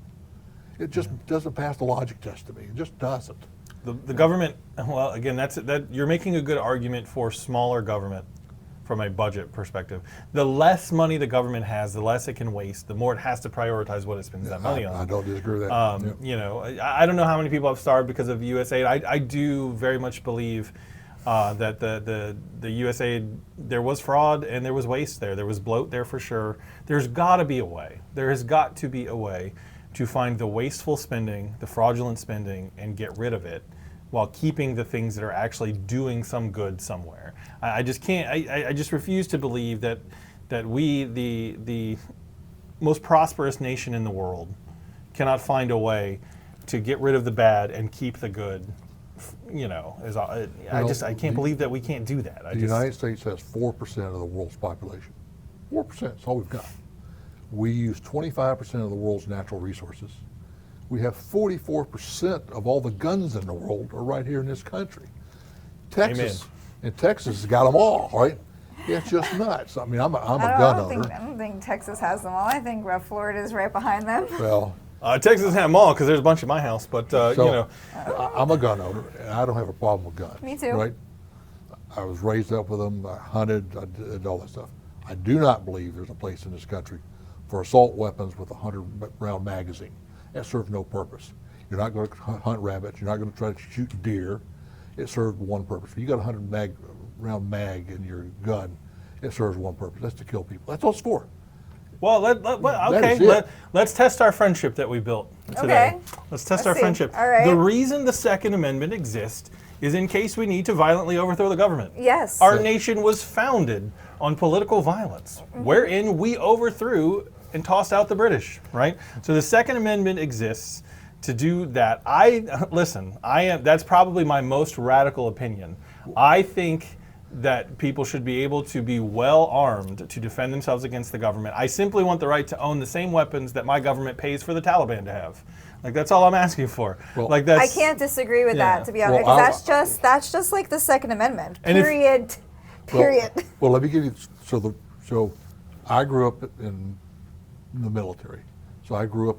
Speaker 3: It just doesn't pass the logic test to me. It just doesn't.
Speaker 2: The government, well, again, that you're making a good argument for smaller government from a budget perspective. The less money the government has, the less it can waste, the more it has to prioritize what it spends that money on.
Speaker 3: I don't disagree with that. Yeah.
Speaker 2: I don't know how many people have starved because of USAID. I do very much believe that the USAID, there was fraud and there was waste there. There was bloat there for sure. There's got to be a way. There has got to be a way to find the wasteful spending, the fraudulent spending, and get rid of it while keeping the things that are actually doing some good somewhere. I just can't, I just refuse to believe that we, the most prosperous nation in the world, cannot find a way to get rid of the bad and keep the good. I can't believe that we can't do that.
Speaker 3: The United States has 4% of the world's population. 4%, that's all we've got. We use 25% of the world's natural resources. We have 44% of all the guns in the world are right here in this country. Texas, and Texas has got them all, right? Yeah, it's just nuts. I mean, I'm a gun owner.
Speaker 1: I don't think Texas has them all. I think Florida's right behind them.
Speaker 3: Well,
Speaker 2: Texas doesn't have them all because there's a bunch in my house, but
Speaker 3: I'm a gun owner, and I don't have a problem with guns.
Speaker 1: Me too.
Speaker 3: Right? I was raised up with them. I hunted. I did all that stuff. I do not believe there's a place in this country for assault weapons with a 100-round magazine. That serves no purpose. You're not going to hunt rabbits. You're not going to try to shoot deer. It served one purpose. If you got a 100-round mag in your gun, it serves one purpose. That's to kill people. That's all it's for.
Speaker 2: Well, let's test our friendship that we built today.
Speaker 1: Okay.
Speaker 2: Let's test our friendship.
Speaker 1: All right.
Speaker 2: The reason the Second Amendment exists is in case we need to violently overthrow the government.
Speaker 1: Yes.
Speaker 2: Our nation was founded on political violence, wherein we overthrew and tossed out the British, right? So the Second Amendment exists to do that. That's probably my most radical opinion. I think that people should be able to be well armed to defend themselves against the government. I simply want the right to own the same weapons that my government pays for the Taliban to have. Like, that's all I'm asking for.
Speaker 3: Well,
Speaker 1: I can't disagree with that, to be honest.
Speaker 3: Well,
Speaker 1: that's just like the Second Amendment.
Speaker 2: And
Speaker 1: Period.
Speaker 3: Well, let me give you, so I grew up in the military. So I grew up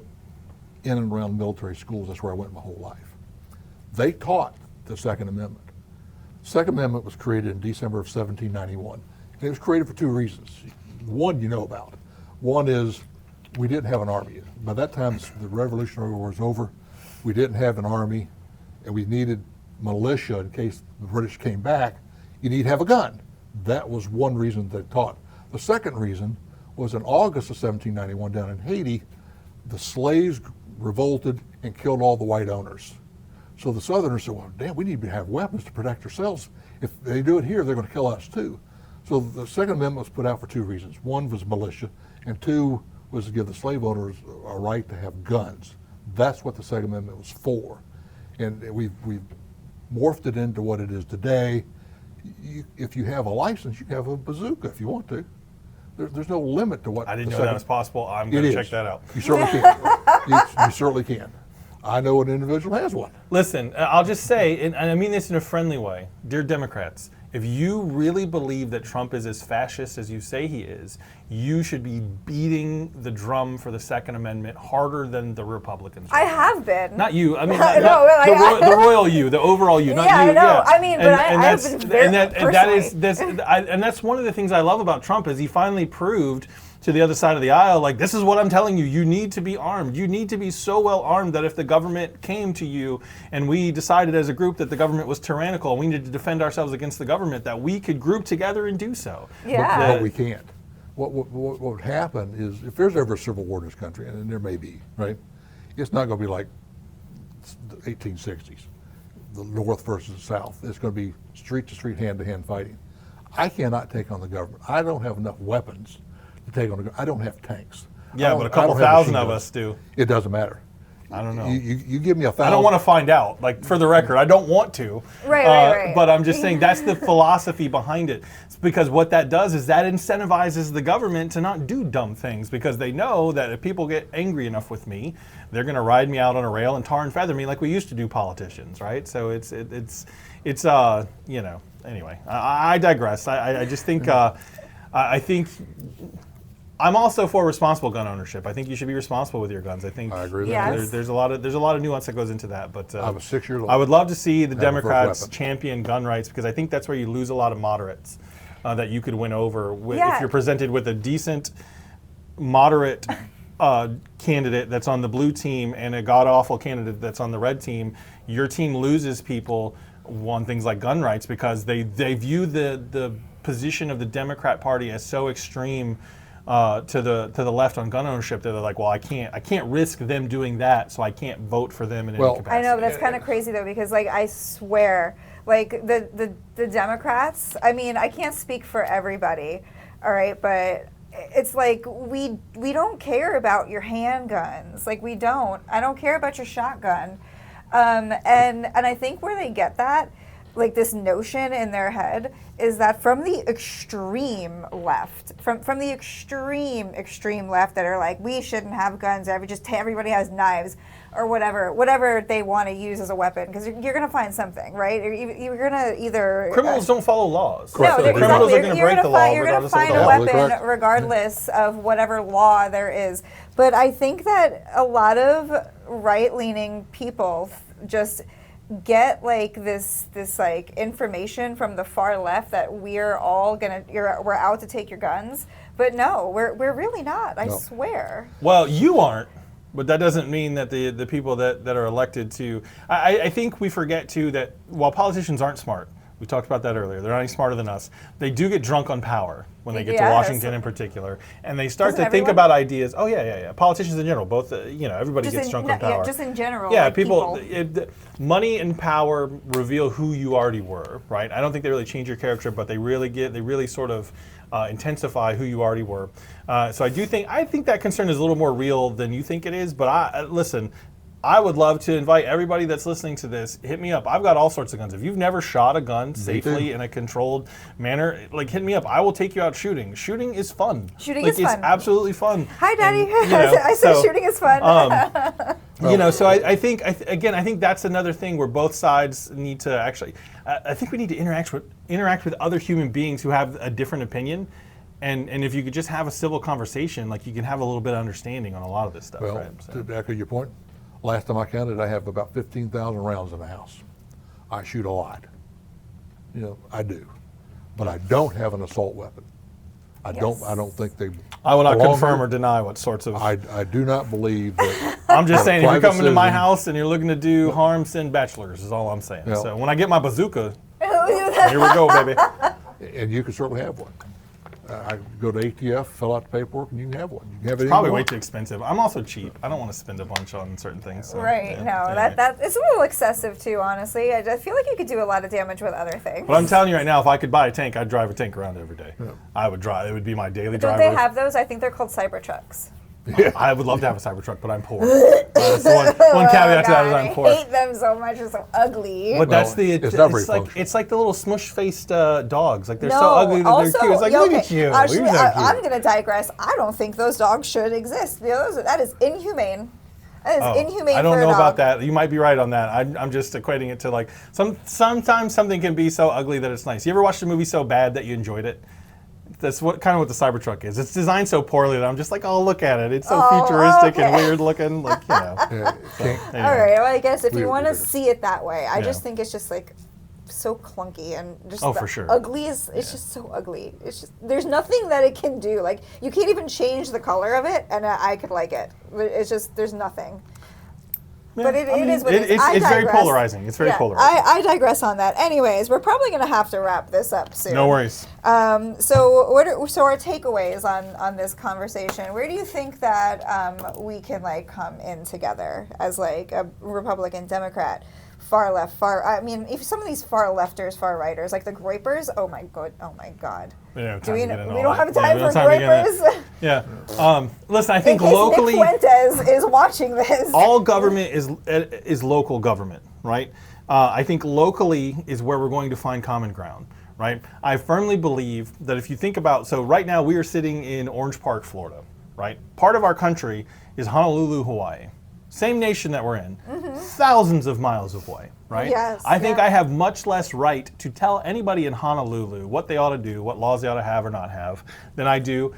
Speaker 3: in and around military schools. That's where I went my whole life. They taught the Second Amendment. The Second Amendment was created in December of 1791. And it was created for two reasons. One you know about. One is we didn't have an army. By that time, the Revolutionary War was over. We didn't have an army, and we needed militia in case the British came back. You need to have a gun. That was one reason they taught. The second reason was in August of 1791 down in Haiti, the slaves revolted and killed all the white owners. So the Southerners said, well, damn, we need to have weapons to protect ourselves. If they do it here, they're going to kill us too. So the Second Amendment was put out for two reasons. One was militia, and two was to give the slave owners a right to have guns. That's what the Second Amendment was for. And we've morphed it into what it is today. If you have a license, you can have a bazooka if you want to. There's no limit to what.
Speaker 2: I didn't know that was possible. I'm going to check that out.
Speaker 3: You certainly can. You certainly can. I know an individual has one.
Speaker 2: Listen, I'll just say, and I mean this in a friendly way, dear Democrats, if you really believe that Trump is as fascist as you say he is, you should be beating the drum for the Second Amendment harder than the Republicans.
Speaker 1: I have been.
Speaker 2: Not you. I mean,
Speaker 1: No,
Speaker 2: the royal you, the overall you, not
Speaker 1: Yeah,
Speaker 2: you.
Speaker 1: I know.
Speaker 2: Yeah.
Speaker 1: I mean, but I've been very
Speaker 2: and that's one of the things I love about Trump is he finally proved to the other side of the aisle, like, this is what I'm telling you. You need to be armed. You need to be so well armed that if the government came to you and we decided as a group that the government was tyrannical and we needed to defend ourselves against the government, that we could group together and do so.
Speaker 1: Yeah.
Speaker 3: But we can't. What would happen is, if there's ever a civil war in this country, and there may be, right? It's not going to be like the 1860s, the North versus the South. It's going to be street to street, hand to hand fighting. I cannot take on the government. I don't have enough weapons to take on the government. I don't have tanks.
Speaker 2: Yeah, but a couple thousand of us do.
Speaker 3: It doesn't matter.
Speaker 2: I don't know.
Speaker 3: You give me 1,000.
Speaker 2: I don't want to find out. Like, for the record, I don't want to.
Speaker 1: Right.
Speaker 2: But I'm just saying that's the philosophy behind it. It's because what that does is that incentivizes the government to not do dumb things, because they know that if people get angry enough with me, they're going to ride me out on a rail and tar and feather me like we used to do politicians, right? So it's you know. Anyway, I digress. I just think I think. I'm also for responsible gun ownership. I think you should be responsible with your guns. I think
Speaker 3: I agree with
Speaker 1: that.
Speaker 2: there's a lot of nuance that goes into that. But
Speaker 3: I was 6 years old.
Speaker 2: I would love to see the
Speaker 3: Have a first
Speaker 2: Democrats
Speaker 3: weapon.
Speaker 2: champion gun rights, because I think that's where you lose a lot of moderates that you could win over
Speaker 1: Yeah.
Speaker 2: if you're presented with a decent, moderate candidate that's on the blue team and a god-awful candidate that's on the red team. Your team loses people on things like gun rights because they view the position of the Democrat Party as so extreme to the left on gun ownership that they're like, well, I can't risk them doing that, so I can't vote for them in any capacity.
Speaker 1: I know, but that's kind of crazy though, because like I swear, like the Democrats. I mean, I can't speak for everybody, all right, but it's like we don't care about your handguns. Like we don't. I don't care about your shotgun, and I think where they get that, like this notion in their head, is that from the extreme left, from the extreme left that are like, we shouldn't have guns, everybody has knives or whatever they want to use as a weapon, because you're going to find something, right? You're going to either
Speaker 2: Criminals don't follow laws.
Speaker 1: No,
Speaker 2: So criminals are going to break the law
Speaker 1: you're going to
Speaker 2: regardless of
Speaker 1: find
Speaker 2: the
Speaker 1: a
Speaker 2: law.
Speaker 1: weapon regardless of whatever law there is. But I think that a lot of right-leaning people just get like this like information from the far left that we're out to take your guns, but no, we're really not. I swear.
Speaker 2: Well, you aren't. But that doesn't mean that the people that are elected to, I think we forget too that while politicians aren't smart, we talked about that earlier, they're not any smarter than us, they do get drunk on power when they get to Washington in particular, and they start to think about ideas. Oh yeah. Politicians in general, both, everybody gets drunk on power.
Speaker 1: Yeah, just in general.
Speaker 2: Yeah,
Speaker 1: like
Speaker 2: people, money and power reveal who you already were, right? I don't think they really change your character, but they really sort of intensify who you already were. So I think that concern is a little more real than you think it is. But listen, I would love to invite everybody that's listening to this. Hit me up. I've got all sorts of guns. If you've never shot a gun safely in a controlled manner, hit me up. I will take you out shooting. Shooting is fun.
Speaker 1: Shooting is fun.
Speaker 2: It's absolutely fun.
Speaker 1: Hi, Daddy. I said shooting is fun.
Speaker 2: So I think that's another thing where both sides need to actually. I think we need to interact with other human beings who have a different opinion, and if you could just have a civil conversation, you can have a little bit of understanding on a lot of this stuff.
Speaker 3: Well,
Speaker 2: right?
Speaker 3: to echo your point, last time I counted, I have about 15,000 rounds in the house. I shoot a lot. I do, but I don't have an assault weapon. I don't think they.
Speaker 2: I will not confirm or deny what sorts of.
Speaker 3: I do not believe that.
Speaker 2: I'm just saying, if you're coming to my house and you're looking to do harm, send bachelors, is all I'm saying.
Speaker 3: Yeah.
Speaker 2: So when I get my bazooka, here we go, baby.
Speaker 3: And you can certainly have one. I go to ATF, fill out the paperwork, and you can have one. You can have it.
Speaker 2: It's probably way too expensive. I'm also cheap. I don't want to spend a bunch on certain things. So,
Speaker 1: right. That it's a little excessive too, honestly. I feel like you could do a lot of damage with other things.
Speaker 2: But I'm telling you right now, if I could buy a tank, I'd drive a tank around every day. Yeah. I would drive. It would be my daily driver.
Speaker 1: Don't they have those? I think they're called Cybertrucks.
Speaker 2: Yeah. I would love to have a Cybertruck, but I'm poor. That's one caveat to that is I'm poor.
Speaker 1: I hate them so much. They're so ugly.
Speaker 2: But that's it's like the little smush-faced dogs. They're so ugly that they're cute. It's look at you.
Speaker 1: Actually, I'm going to digress. I don't think those dogs should exist. That is inhumane. That is inhumane.
Speaker 2: I don't
Speaker 1: for
Speaker 2: know
Speaker 1: a dog.
Speaker 2: about that. You might be right on that. I'm just equating it to sometimes something can be so ugly that it's nice. You ever watched a movie so bad that you enjoyed it? That's what the Cybertruck is. It's designed so poorly that I'm just oh, look at it. It's so futuristic and weird looking.
Speaker 1: All right. Well, I guess if you want to see it that way, I just think it's just so clunky and just
Speaker 2: for sure.
Speaker 1: Ugly. It's just so ugly. It's just there's nothing that it can do. You can't even change the color of it, and I could like it. It's just there's nothing. Yeah, but it is what it is.
Speaker 2: It's very polarizing. It's very polarizing.
Speaker 1: I digress on that. Anyways, we're probably going to have to wrap this up soon.
Speaker 2: No worries.
Speaker 1: So our takeaways on this conversation, where do you think that we can come in together as a Republican, Democrat, far left, if some of these far lefters, far righters, like the Groypers, oh my god. We don't have time for Groypers.
Speaker 2: Yeah. Listen, I think locally,
Speaker 1: Nick Fuentes is watching this.
Speaker 2: All government is local government, right? I think locally is where we're going to find common ground, right? I firmly believe that if you think about, so right now we are sitting in Orange Park, Florida, right? Part of our country is Honolulu, Hawaii. Same nation that we're in, thousands of miles away, right?
Speaker 1: Yes.
Speaker 2: I think I have much less right to tell anybody in Honolulu what they ought to do, what laws they ought to have or not have, than I do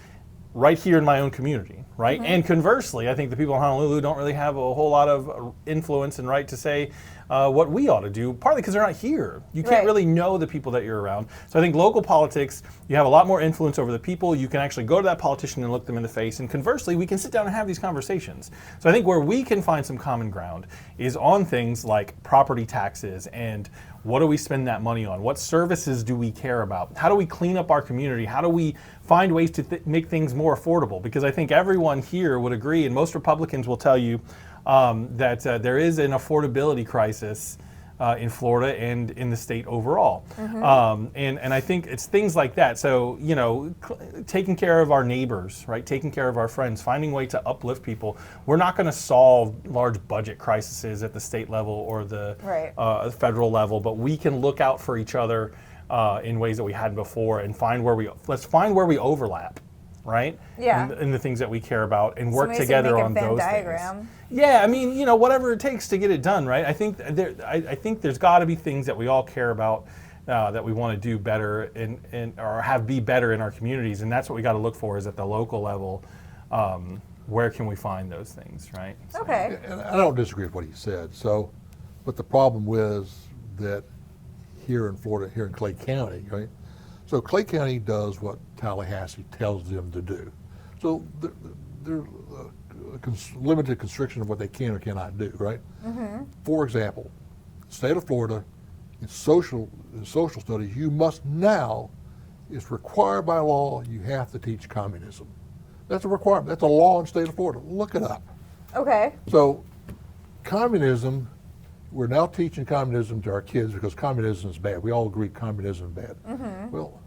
Speaker 2: right here in my own community, right? And conversely, I think the people in Honolulu don't really have a whole lot of influence and right to say what we ought to do, partly because they're not here. You can't really know the people that you're around. So I think local politics, you have a lot more influence over the people. You can actually go to that politician and look them in the face. And conversely, we can sit down and have these conversations. So I think where we can find some common ground is on things like property taxes and what do we spend that money on? What services do we care about? How do we clean up our community? How do we find ways to make things more affordable? Because I think everyone here would agree, and most Republicans will tell you, that there is an affordability crisis in Florida and in the state overall. And I think it's things like that. So, taking care of our neighbors, right? Taking care of our friends, finding a way to uplift people. We're not going to solve large budget crises at the state level or the federal level, but we can look out for each other in ways that we hadn't before and let's find where we overlap. Right?
Speaker 1: Yeah.
Speaker 2: In the things that we care about and work together on those
Speaker 1: diagram.
Speaker 2: things. Yeah, whatever it takes to get it done, right? I think there's got to be things that we all care about that we want to do better or be better in our communities, and that's what we got to look for is at the local level. Where can we find those things, right?
Speaker 1: So. Okay.
Speaker 3: And I don't disagree with what he said. So, but the problem is that here in Florida, here in Clay County, right? So Clay County does what Tallahassee tells them to do. So limited constriction of what they can or cannot do, right? For example, state of Florida, in social studies, you must now, it's required by law, you have to teach communism. That's a requirement. That's a law in the state of Florida. Look it up.
Speaker 1: Okay.
Speaker 3: So communism, we're now teaching communism to our kids because communism is bad. We all agree communism is bad. Well,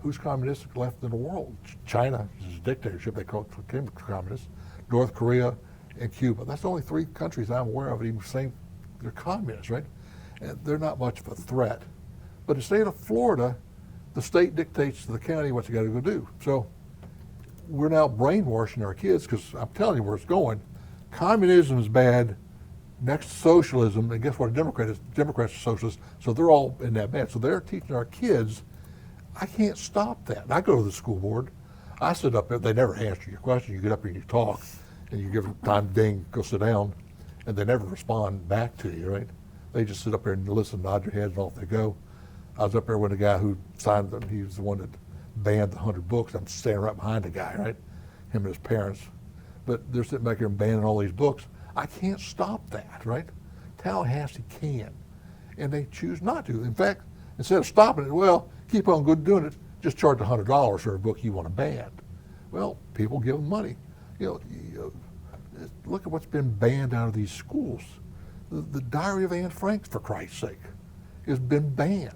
Speaker 3: who's communistic left in the world? China is a dictatorship. They became communist. North Korea and Cuba. That's the only 3 countries I'm aware of even saying they're communists, right? And they're not much of a threat. But in the state of Florida, the state dictates to the county what you got to go do. So we're now brainwashing our kids because I'm telling you where it's going. Communism is bad. Next to socialism, and guess what a Democrat is? Democrats are socialists, so they're all in that bad. So they're teaching our kids. I can't stop that. I go to the school board. I sit up there. They never answer your question. You get up here and you talk, and you give them time, ding, go sit down, and they never respond back to you, right? They just sit up there and listen, nod your head, and off they go. I was up there with a guy who signed them. He was the one that banned the 100 books. I'm standing right behind the guy, right? Him and his parents. But they're sitting back here and banning all these books. I can't stop that, right? Tallahassee can, and they choose not to. In fact, instead of stopping it, well, keep on good doing it, just charge $100 for a book you want to ban. Well, people give them money. Look at what's been banned out of these schools. The Diary of Anne Frank, for Christ's sake, has been banned.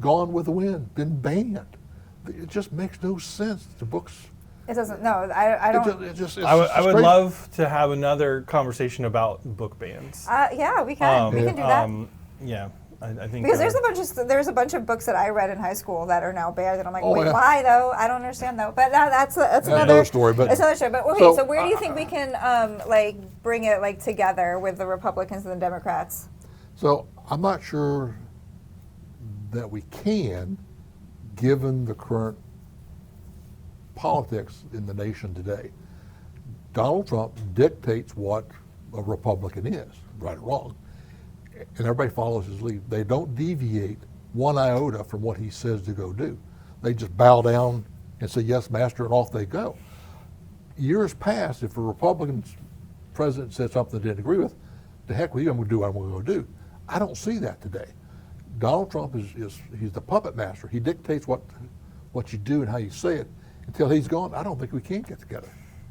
Speaker 3: Gone with the Wind, been banned. It just makes no sense. The books.
Speaker 1: It doesn't. No, I don't.
Speaker 2: I would love to have another conversation about book bans.
Speaker 1: Yeah, we can. We can do that.
Speaker 2: Yeah, I think
Speaker 1: because there's a bunch of books that I read in high school that are now banned, and I'm like, wait,
Speaker 3: yeah.
Speaker 1: Why though? I don't understand though. But that's another
Speaker 3: story. But
Speaker 1: it's another story. But okay, so where do you think we can bring it together with the Republicans and the Democrats?
Speaker 3: So I'm not sure that we can, given the current politics in the nation today. Donald Trump dictates what a Republican is, right or wrong, and everybody follows his lead. They don't deviate one iota from what he says to go do. They just bow down and say, yes, master, and off they go. Years past, if a Republican president said something they didn't agree with, the heck with you, I'm going to do what I'm going to go do. I don't see that today. Donald Trump he's the puppet master. He dictates what you do and how you say it. Until he's gone, I don't think we can get together.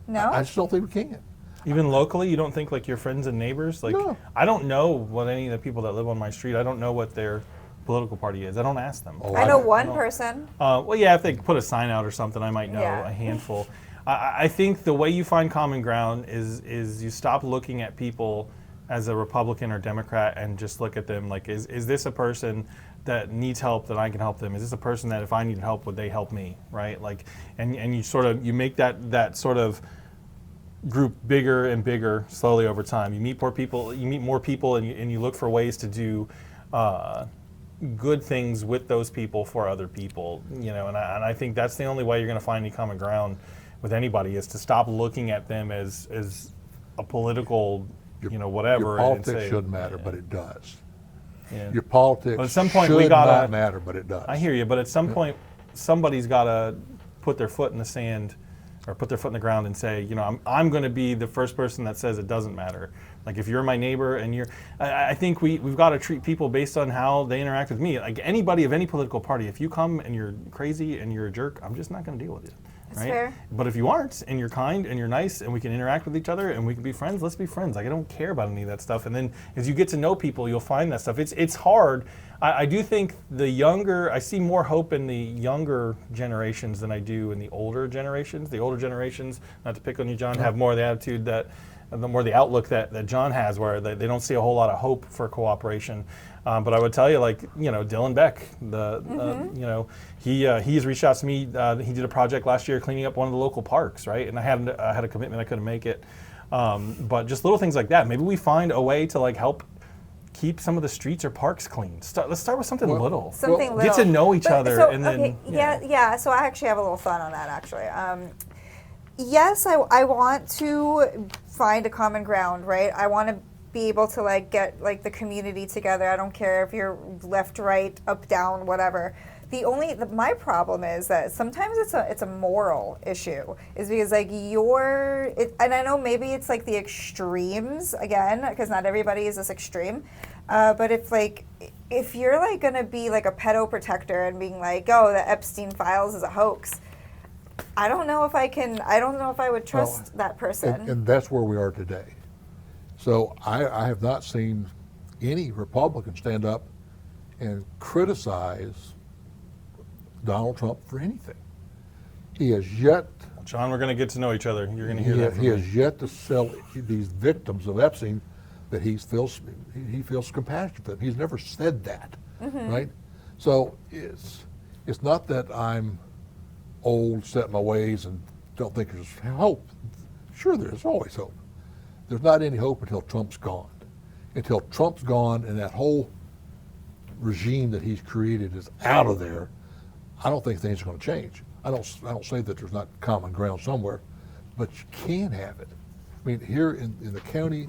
Speaker 1: No?
Speaker 3: I just don't think we can.
Speaker 2: Even locally, you don't think your friends and neighbors?
Speaker 3: No.
Speaker 2: I don't know what any of the people that live on my street, I don't know what their political party is. I don't ask them.
Speaker 1: I know one person.
Speaker 2: Well, yeah, if they put a sign out or something, I might know a handful. I think the way you find common ground is you stop looking at people as a Republican or Democrat and just look at them is this a person that needs help that I can help them? Is this a person that if I needed help, would they help me, right? And you make that sort of group bigger and bigger slowly over time. You meet more people, and you look for ways to do good things with those people for other people, and I think that's the only way you're going to find any common ground with anybody is to stop looking at them as a political, whatever.
Speaker 3: Your politics
Speaker 2: and say,
Speaker 3: shouldn't matter, but it does.
Speaker 2: Yeah.
Speaker 3: Your politics
Speaker 2: but at some point
Speaker 3: should not matter, but it does.
Speaker 2: I hear you, but at some point, somebody's got to put their foot in the sand or put their foot in the ground and say, I'm going to be the first person that says it doesn't matter. Like if you're my neighbor and I think we've got to treat people based on how they interact with me. Like anybody of any political party, if you come and you're crazy and you're a jerk, I'm just not going to deal with you.
Speaker 1: That's
Speaker 2: right?
Speaker 1: fair.
Speaker 2: But if you aren't, and you're kind, and you're nice, and we can interact with each other, and we can be friends, let's be friends. I don't care about any of that stuff. And then as you get to know people, you'll find that stuff. It's hard. I do think I see more hope in the younger generations than I do in the older generations. The older generations, not to pick on you, John, have more of the attitude the outlook that John has, where they don't see a whole lot of hope for cooperation. But I would tell you, Dylan Beck, he's reached out to me. He did a project last year cleaning up one of the local parks, right? And I had a commitment, I couldn't make it. But just little things like that. Maybe we find a way to help keep some of the streets or parks clean. Let's start with something little.
Speaker 1: Something little.
Speaker 2: Get to know each other,
Speaker 1: so,
Speaker 2: and then
Speaker 1: yeah. So I actually have a little thought on that actually. Yes, I want to find a common ground, right? I want to be able to get the community together. I don't care if you're left, right, up, down, whatever. My problem is that sometimes it's a moral issue, is because like and I know maybe it's like the extremes again, because not everybody is this extreme, but if you're like gonna be like a pedo protector and being like, oh, the Epstein files is a hoax, I don't know if I would trust that person.
Speaker 3: And that's where we are today. So I have not seen any Republican stand up and criticize Donald Trump for anything. He has yet.
Speaker 2: John, we're going to get to know each other. You're going to hear that from
Speaker 3: He
Speaker 2: me.
Speaker 3: has yet to sell these victims of Epstein that he feels compassion for them. He's never said that, right? So it's not that I'm old, set in my ways, and don't think there's hope. Sure, there's always hope. There's not any hope until Trump's gone. Until Trump's gone and that whole regime that he's created is out of there, I don't think things are going to change. I don't say that there's not common ground somewhere, but you can have it. I mean, here in the county,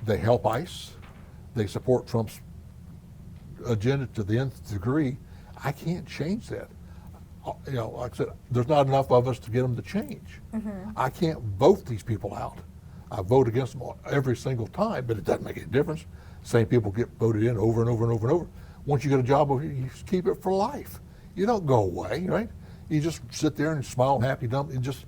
Speaker 3: they help ICE. They support Trump's agenda to the nth degree. I can't change that. Like I said, there's not enough of us to get them to change. I can't vote these people out. I vote against them every single time, but it doesn't make any difference. Same people get voted in over and over and over and over. Once you get a job over here, you just keep it for life. You don't go away, right? You just sit there and smile and happy dump, and just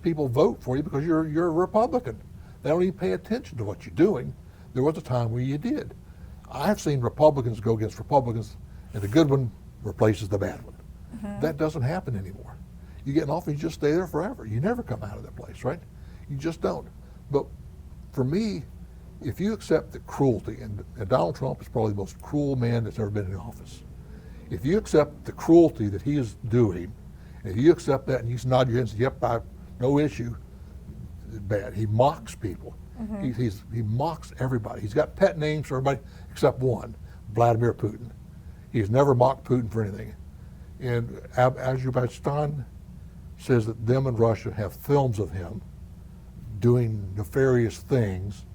Speaker 3: people vote for you because you're a Republican. They don't even pay attention to what you're doing. There was a time where you did. I've seen Republicans go against Republicans, and the good one replaces the bad one. That doesn't happen anymore. You get in office, you just stay there forever. You never come out of that place, right? You just don't. But for me, if you accept the cruelty, and Donald Trump is probably the most cruel man that's ever been in office. If you accept the cruelty that he is doing, and if you accept that and you nod your head and say, yep, no issue, bad. He mocks people. He mocks everybody. He's got pet names for everybody except one, Vladimir Putin. He's never mocked Putin for anything. And Azerbaijan says that them and Russia have films of him doing nefarious things,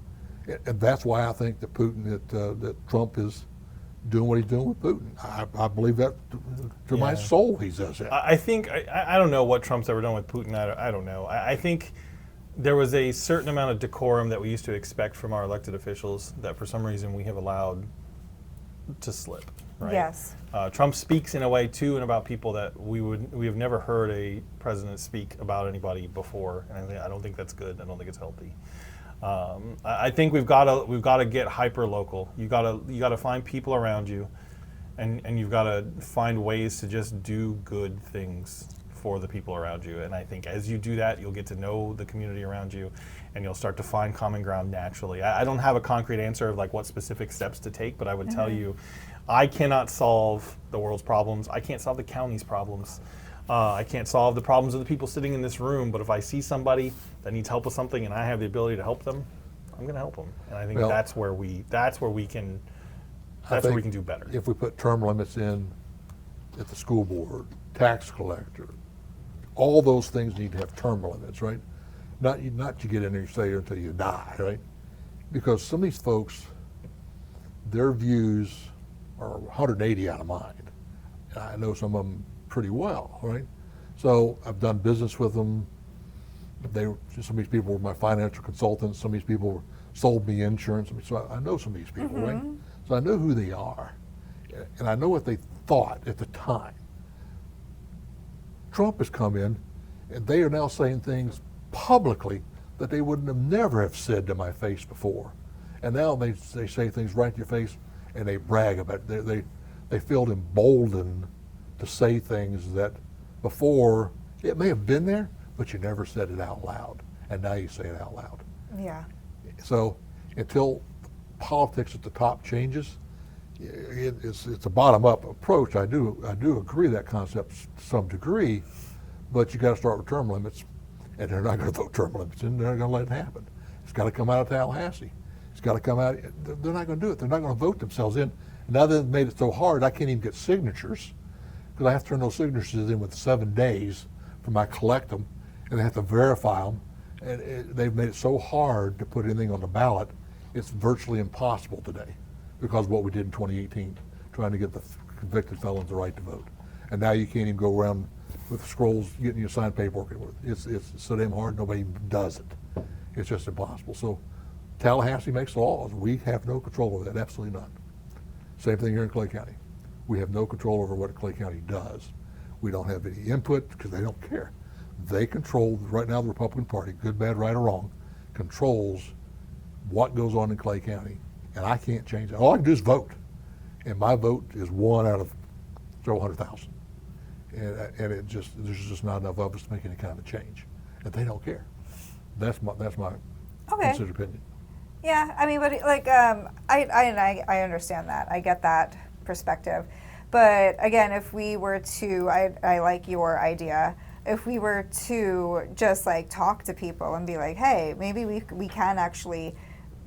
Speaker 3: and that's why I think that that Trump is doing what he's doing with Putin. I believe that to my soul he does that.
Speaker 2: I think, I don't know what Trump's ever done with Putin. I don't know. I think there was a certain amount of decorum that we used to expect from our elected officials that for some reason we have allowed to slip. Right?
Speaker 1: Yes.
Speaker 2: Trump speaks in a way too, and about people that we have never heard a president speak about anybody before, and I don't think that's good. I don't think it's healthy. I think we've got to get hyper local. You got to find people around you, and you've got to find ways to just do good things for the people around you. And I think as you do that, you'll get to know the community around you, and you'll start to find common ground naturally. I don't have a concrete answer of like what specific steps to take, but I would tell you, I cannot solve the world's problems. I can't solve the county's problems. I can't solve the problems of the people sitting in this room, but if I see somebody that needs help with something and I have the ability to help them, I'm going to help them. And I think that's where we can do better.
Speaker 3: If we put term limits in at the school board, tax collector, all those things need to have term limits, right? Not you get in there and stay there until you die, right? Because some of these folks, their views are 180 out of mine. And I know some of them pretty well, right? So I've done business with them. Some of these people were my financial consultants. Some of these people sold me insurance. So I know some of these people, right? So I know who they are, and I know what they thought at the time. Trump has come in, and they are now saying things publicly that they wouldn't have never have said to my face before, and now they say things right to your face, and they brag about it. They feel emboldened to say things that before it may have been there, but you never said it out loud, and now you say it out loud.
Speaker 1: Yeah.
Speaker 3: So until politics at the top changes, it's a bottom-up approach. I do agree that concept to some degree, but you got to start with term limits, and they're not going to vote term limits, and they're not going to let it happen. It's got to come out of Tallahassee. It's got to come out. They're not going to do it. They're not going to vote themselves in. Now they've made it so hard, I can't even get signatures, because I have to turn those signatures in with 7 days from I collect them, and they have to verify them. And they've made it so hard to put anything on the ballot, it's virtually impossible today because of what we did in 2018, trying to get the convicted felons the right to vote. And now you can't even go around with scrolls getting your signed paperwork. It's so damn hard, nobody even does it. It's just impossible. So Tallahassee makes laws. We have no control over that, absolutely none. Same thing here in Clay County. We have no control over what Clay County does. We don't have any input because they don't care. They control, right now the Republican Party, good, bad, right, or wrong, controls what goes on in Clay County. And I can't change it. All I can do is vote. And my vote is 1 out of several 100,000. And there's just not enough of us to make any kind of change. And they don't care. That's my considered opinion.
Speaker 1: Yeah, I mean, but like, I understand that. I get that perspective. But again, if we were to, I like your idea, if we were to just like talk to people and be like, hey, maybe we can actually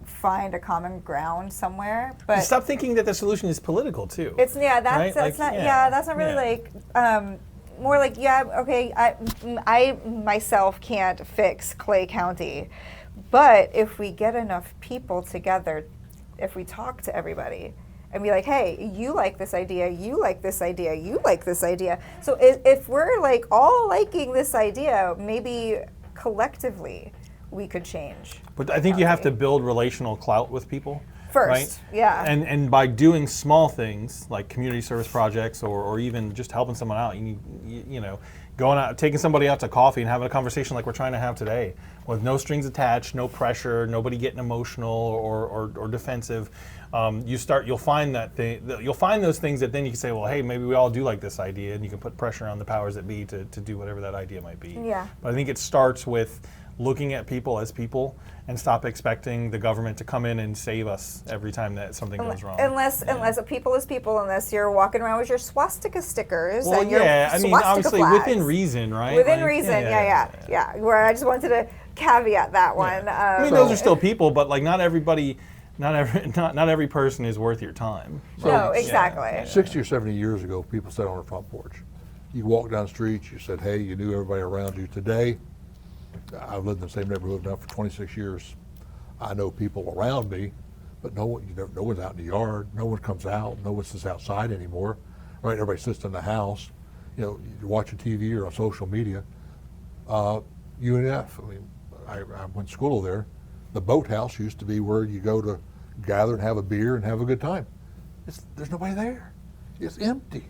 Speaker 1: find a common ground somewhere. But
Speaker 2: stop thinking that the solution is political too.
Speaker 1: It's
Speaker 2: right?
Speaker 1: That's not really like more like okay, I myself can't fix Clay County, but if we get enough people together, if we talk to everybody and be like, hey, you like this idea, you like this idea, you like this idea. So if we're like all liking this idea, maybe collectively we could change.
Speaker 2: But I think you have to build relational clout with people.
Speaker 1: First,
Speaker 2: right?
Speaker 1: yeah.
Speaker 2: And by doing small things like community service projects or even just helping someone out, you know, going out, taking somebody out to coffee and having a conversation like we're trying to have today, with no strings attached, no pressure, nobody getting emotional or defensive. You'll find you'll find those things that then you can say, well, hey, maybe we all do like this idea, and you can put pressure on the powers that be to do whatever that idea might be.
Speaker 1: Yeah.
Speaker 2: But I think it starts with looking at people as people and stop expecting the government to come in and save us every time that something goes wrong.
Speaker 1: Unless people is people, unless you're walking around with your swastika stickers and your
Speaker 2: I mean,
Speaker 1: swastika
Speaker 2: obviously
Speaker 1: flags.
Speaker 2: within reason, right?
Speaker 1: Within reason, yeah. Where I just wanted to caveat that one.
Speaker 2: I mean, those are still people, but like not every person is worth your time.
Speaker 1: No, exactly.
Speaker 3: 60 or 70 years ago, people sat on the front porch. You walked down the street, you said, hey, you knew everybody around you. Today, I've lived in the same neighborhood now for 26 years. I know people around me, but no one's out in the yard. No one comes out. No one sits outside anymore. Right? Everybody sits in the house. You know, you're watching TV or on social media. UNF. I mean, I went to school there. The boathouse used to be where you go to gather and have a beer and have a good time. There's nobody there. It's empty.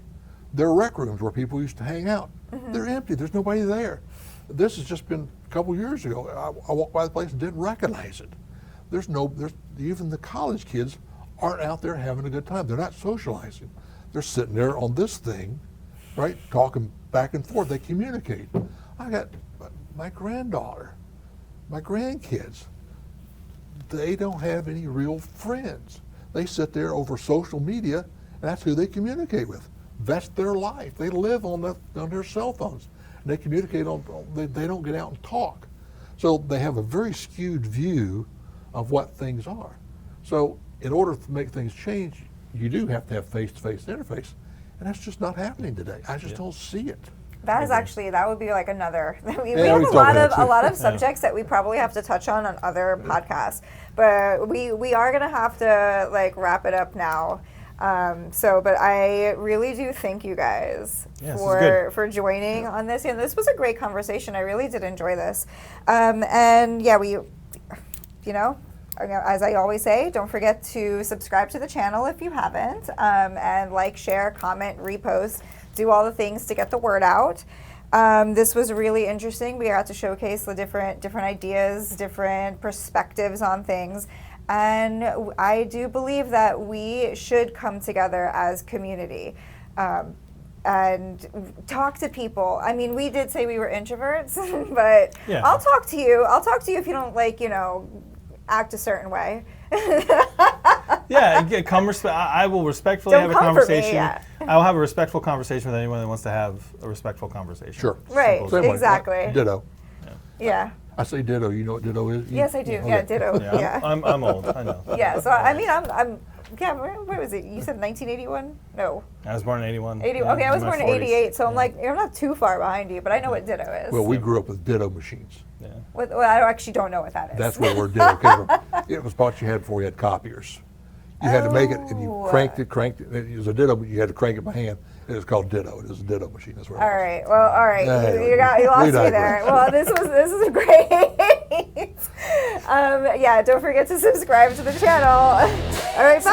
Speaker 3: There are rec rooms where people used to hang out. Mm-hmm. They're empty. There's nobody there. This has just been a couple years ago. I walked by the place and didn't recognize it. There's even the college kids aren't out there having a good time. They're not socializing. They're sitting there on this thing, right, talking back and forth. They communicate. I got my granddaughter, my grandkids. They don't have any real friends. They sit there over social media, and that's who they communicate with. That's their life. They live on their cell phones. And they communicate they don't get out and talk. So they have a very skewed view of what things are. So in order to make things change, you do have to have face-to-face interface. And that's just not happening today. I just don't see it.
Speaker 1: That is actually, that would be like another, we have a lot of subjects that we probably have to touch on other podcasts, but we are going to have to like wrap it up now. But I really do thank you guys for joining on this. And this was a great conversation. I really did enjoy this. And yeah, as I always say, don't forget to subscribe to the channel if you haven't, and like, share, comment, repost, do all the things to get the word out. This was really interesting. We got to showcase the different ideas, different perspectives on things. And I do believe that we should come together as community and talk to people. I mean, we did say we were introverts, but yeah. I'll talk to you if you don't act a certain way.
Speaker 2: Yeah, I will respectfully have a conversation.
Speaker 1: Yeah.
Speaker 2: I will have a respectful conversation with anyone that wants to have a respectful conversation.
Speaker 3: Sure.
Speaker 1: Right, exactly.
Speaker 3: Ditto.
Speaker 1: Yeah.
Speaker 3: I say ditto. You know what ditto is?
Speaker 1: Yes, I do.
Speaker 3: Okay.
Speaker 1: Yeah, ditto.
Speaker 2: Yeah. I'm old. I know.
Speaker 1: Yeah. So I mean, I'm. Yeah. Where was it? You said 1981? No.
Speaker 2: I was born in 81.
Speaker 1: 80.
Speaker 2: Yeah,
Speaker 1: okay, I was born in 88. So
Speaker 2: yeah.
Speaker 1: I'm not too far behind you, but I know what ditto is.
Speaker 3: Well, we grew up with ditto machines.
Speaker 2: Yeah.
Speaker 1: Well, I actually don't know what that is.
Speaker 3: That's where we're ditto came from. It was what you had before you had copiers. You had to make it, and you cranked it. It was a ditto, but you had to crank it by hand. It was called Ditto. It was a Ditto machine. That's what it
Speaker 1: All
Speaker 3: was.
Speaker 1: right. Well, all right.
Speaker 3: Yeah,
Speaker 1: You lost
Speaker 3: we
Speaker 1: me there.
Speaker 3: digress.
Speaker 1: Well, this is great. Yeah. Don't forget to subscribe to the channel. All right. Bye.